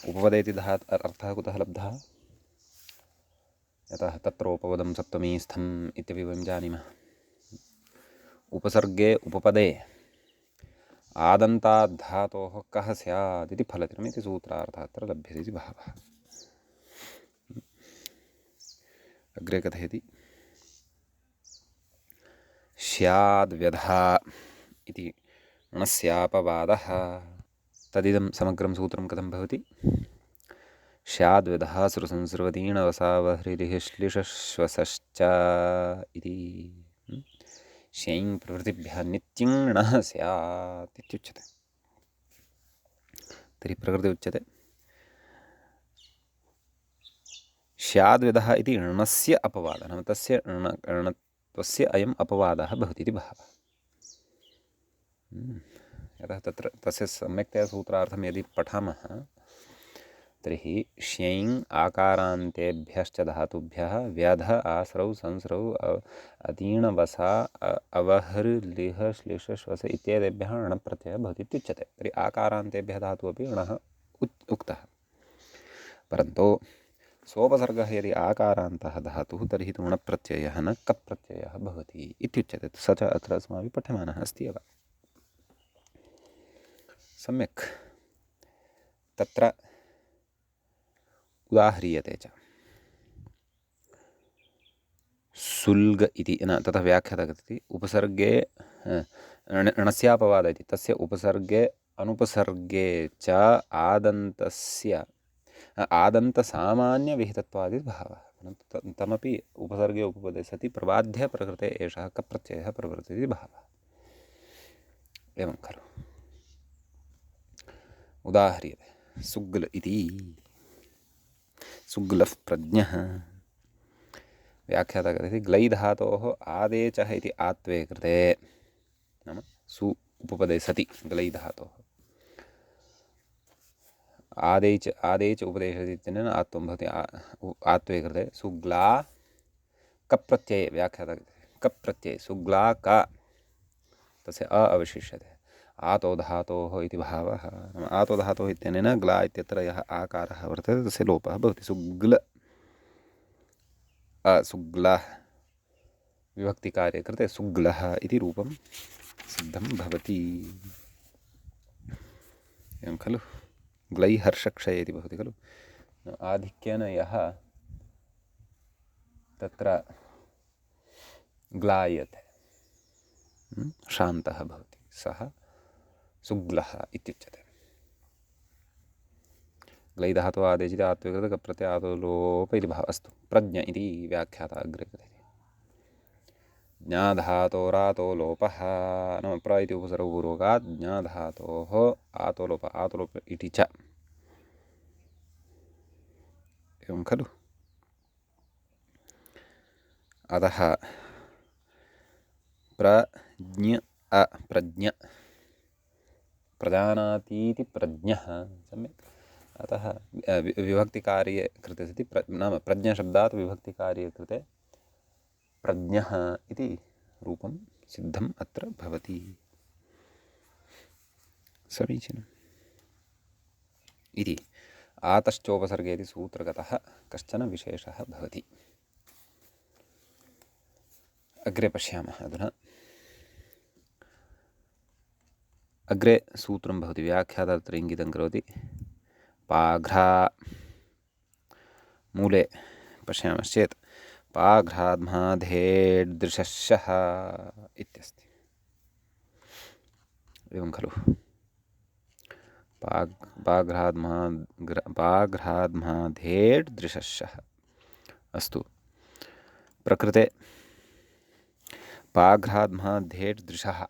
उपपदे इति अर्थः कुतः लब्धः यतः तत्रोपपदं सप्तमीस्थम् इत्यपि वयं जानीमः। उपसर्गे उपपदे आदन्तात् धातोः कः स्यात् इति फलतिरमिति सूत्रार्थः अत्र लभ्यते इति भावः। अग्रे कथयति स्याद्व्यधा इति णस्यापवादः। तदिदं समग्रं सूत्रं कथं भवति स्याद्व्यधः सुरसंसर्वतीर्णवसावह्रिरिः श्लिषश्वसश्च इति शैं प्रकृतिभ्यः नित्यं णः स्यात् इत्युच्यते। तर्हि प्रकृति उच्यते स्याद्व्यधः इति णस्य अपवादः नाम तस्य णत्वस्य अयम् अपवादः भवति इति भावः। यतः तत्र तस्य सम्यक्तया सूत्रार्थं यदि पठामः तर्हि श्यैं आकारान्तेभ्यश्च धातुभ्यः व्यध आस्रौ संस्रौ अतीर्णवसा अवहृलिह श्लिषश्वस इत्यादिभ्यः णप्रत्ययः भवति इत्युच्यते। तर्हि आकारान्तेभ्यः धातुः अपि णः उक्तः परन्तु सोपसर्गः यदि आकारान्तः धातुः तर्हि तु णप्रत्ययः न कप्रत्ययः भवति इत्युच्यते। स च अत्र अस्माभिः पठ्यमानः अस्ति एव सम्यक्। तत्र उदाह्रियते च सुल्ग इति न ततः व्याख्याता कथयति उपसर्गे णस्यापवाद इति तस्य उपसर्गे अनुपसर्गे च आदन्तस्य आदन्तसामान्यविहितत्वादिति भावः। तमपि उपसर्गे उपपदे सति प्रबाध्य प्रकृते एषः कप्रत्ययः प्रवर्तते इति भावः। एवं खलु उदाह्रियते सुग्ल इति सुग्लः प्रज्ञः। व्याख्याता कथयति ग्लै धातोः आदेचः इति आत्वे कृते, नाम सु उपपदे सति ग्लै धातोः आदेच उपदेशति इत्यनेन आत्वं भवति। आत्वे कृते सुग्ला कप्रत्यये, व्याख्याता कप् प्रत्यये सुग्ला क तस्य अ अवशिष्यते। आतो धातोः इति भावः, नाम आतो धातोः इत्यनेन ग्ला इत्यत्र यः आकारः वर्तते तस्य लोपः भवति। सुग्ल सुग्लः विभक्तिकार्ये कृते सुग्लः इति रूपं सिद्धं भवति। एवं खलु। ग्लै हर्षक्षये इति भवति खलु। आधिक्येन यः तत्र ग्लायते, शान्तः भवति, सः सुग्लः इत्युच्यते। ग्लै धातुः आदेशिते आत्वे कृते कप्रत्यये आतो लोप इति भावः। अस्तु, प्रज्ञ इति व्याख्याता अग्रे कथयति। ज्ञाधातोरातो लोपः, नाम प्र इति उपसर्गपूर्वकात् ज्ञाधातोः आतो लोप इति च। एवं खलु। अतः प्रज्ञ प्रज्ञ प्रजानातीति प्रज्ञः, सम्यक्। अतः विभक्तिकार्ये कृते सति नाम प्रज्ञशब्दात् विभक्तिकार्ये कृते प्रज्ञः इति रूपं सिद्धम् अत्र भवति। समीचीनम्। इति आतश्चोपसर्गे इति सूत्रगतः कश्चन विशेषः भवति। अग्रे पश्यामः। अधुना अग्रे सूत्रं भवति। व्याख्याता तत्र इङ्गितं करोति। पाघ्रा मूले पश्यामश्चेत् पाघ्राद्माधेड्दृशशः इत्यस्ति। एवं खलु। पाघ्राद्माधेड्दृशशः। अस्तु, प्रकृते पाघ्राद्माधेड्दृशः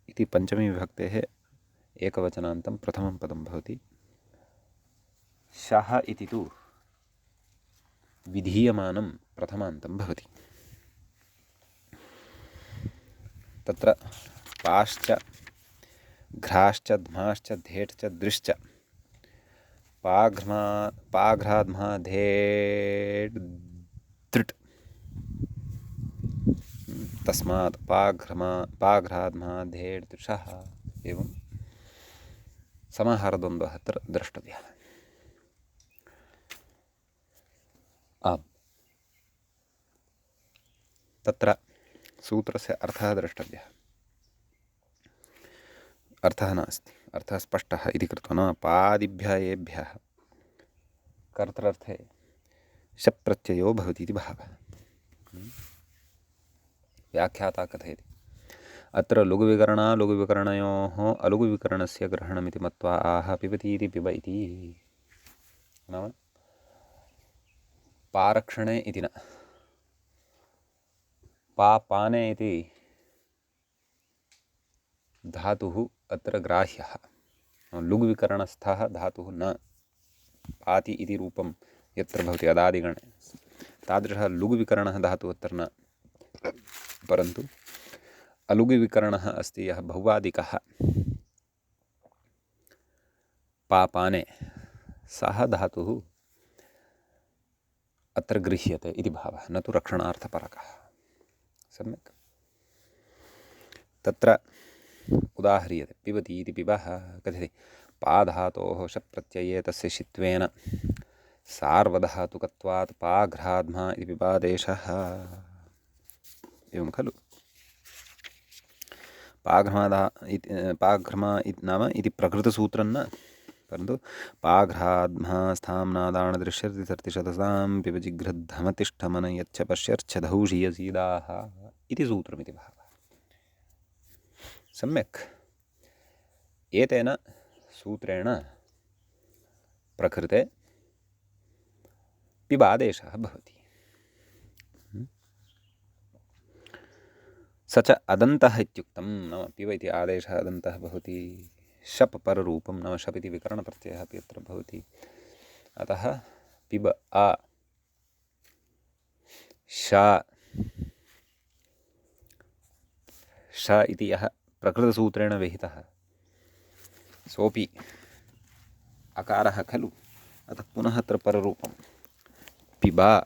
इति पञ्चमी विभक्तेः एकवचनान्तं प्रथमं पदं भवति। शः इति तु विधीयमानं प्रथमान्तं भवति। तत्र पाश्च घ्राश्च ध्माश्च धेट्च दृश्च पाघ्राद्माधेड्दृट्, तस्मात् पाघ्राद्माधेड्दृशः। एवं समाहारद्वन्द्वः अत्र द्रष्टव्यः। आम्, तत्र सूत्रस्य अर्थः द्रष्टव्यः। अर्थः नास्ति, अर्थः स्पष्टः इति कृत्वा, न पादिभ्यः एभ्यः कर्तृर्थे शप्रत्ययो भवति इति भावः। व्याख्याता कथयति। अत्र लुगुविकरणयोः अलुगुविकरणस्य ग्रहणमिति मत्वा आह पिबतीति पिब इति। नाम पारक्षणे इति न, पाने इति धातुः अत्र ग्राह्यः। लुग्विकरणस्थः धातुः न, पाति इति रूपं यत्र भवति अदादिगणे तादृशः लुग्विकरणः धातुः अत्र न, परन्तु अलुगिविकरणः अस्ति यः भौवादिकः पापाने, सः धातुः अत्र गृह्यते इति भावः, न तु रक्षणार्थपरकः। सम्यक्। तत्र उदाह्रियते। पिबति इति पिबः कथयति। पाधातोः शप्रत्यये तस्य शित्वेन सार्वधातुकत्वात् पाघ्राद्मा इति पिबादेशः। एवं खलु। पाघ्रमा इति नाम इति प्रकृतसूत्रं न, परन्तु पाघ्राद्मा स्थाम्नादाणदृश्यर्ति सर्तिशतसां पिबजिघ्रद्धमतिष्ठमन यच्छ पश्यर्च्छधौषीयसीदाः इति सूत्रमिति भावः। सम्यक्। एतेन सूत्रेण प्रकृते पिबादेशः भवति। स च अदन्तः इत्युक्तं, नाम पिब इति आदेशः अदन्तः भवति। शप् पररूपं, नाम शप् इति विकरणप्रत्ययः अपि अत्र भवति। अतः पिब आ शा श इति यः प्रकृतसूत्रेण विहितः सोऽपि अकारः खलु, अतः पुनः अत्र पररूपं पिबा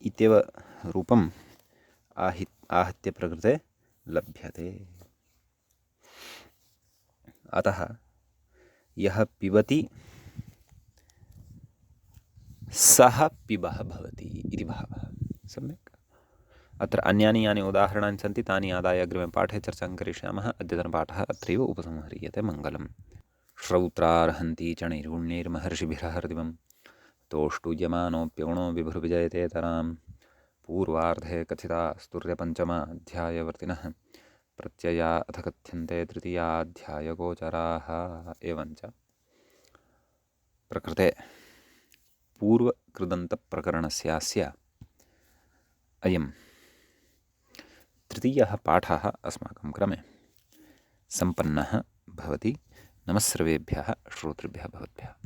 इत्येव रूपम् आहत्य प्रकृते लभ्यते। अतः यः पिबति सः पिबः भवति इति भावः। सम्यक्। अत्र अन्यानि यानि उदाहरणानि सन्ति तानि आदाय अग्रिमे पाठे चर्चां करिष्यामः। अद्यतनपाठः अत्रैव उपसंह्रियते। मङ्गलम्। श्रौत्रार्हन्ति च नैर्गुण्यैर्महर्षिभिरहर्दिवं तोष्टुयमानोऽप्यगुणो विभुर्विजयतेतरां पूर्वार्धे कथिता स्तुर्यपञ्चमाध्यायवर्तिनः प्रत्यया अथ कथ्यन्ते तृतीयाध्यायगोचराः। एवञ्च प्रकृते पूर्वकृदन्तप्रकरणस्यास्य अयं तृतीयः पाठः अस्माकं क्रमे सम्पन्नः भवति। नमः सर्वेभ्यः श्रोतृभ्यः भवद्भ्यः।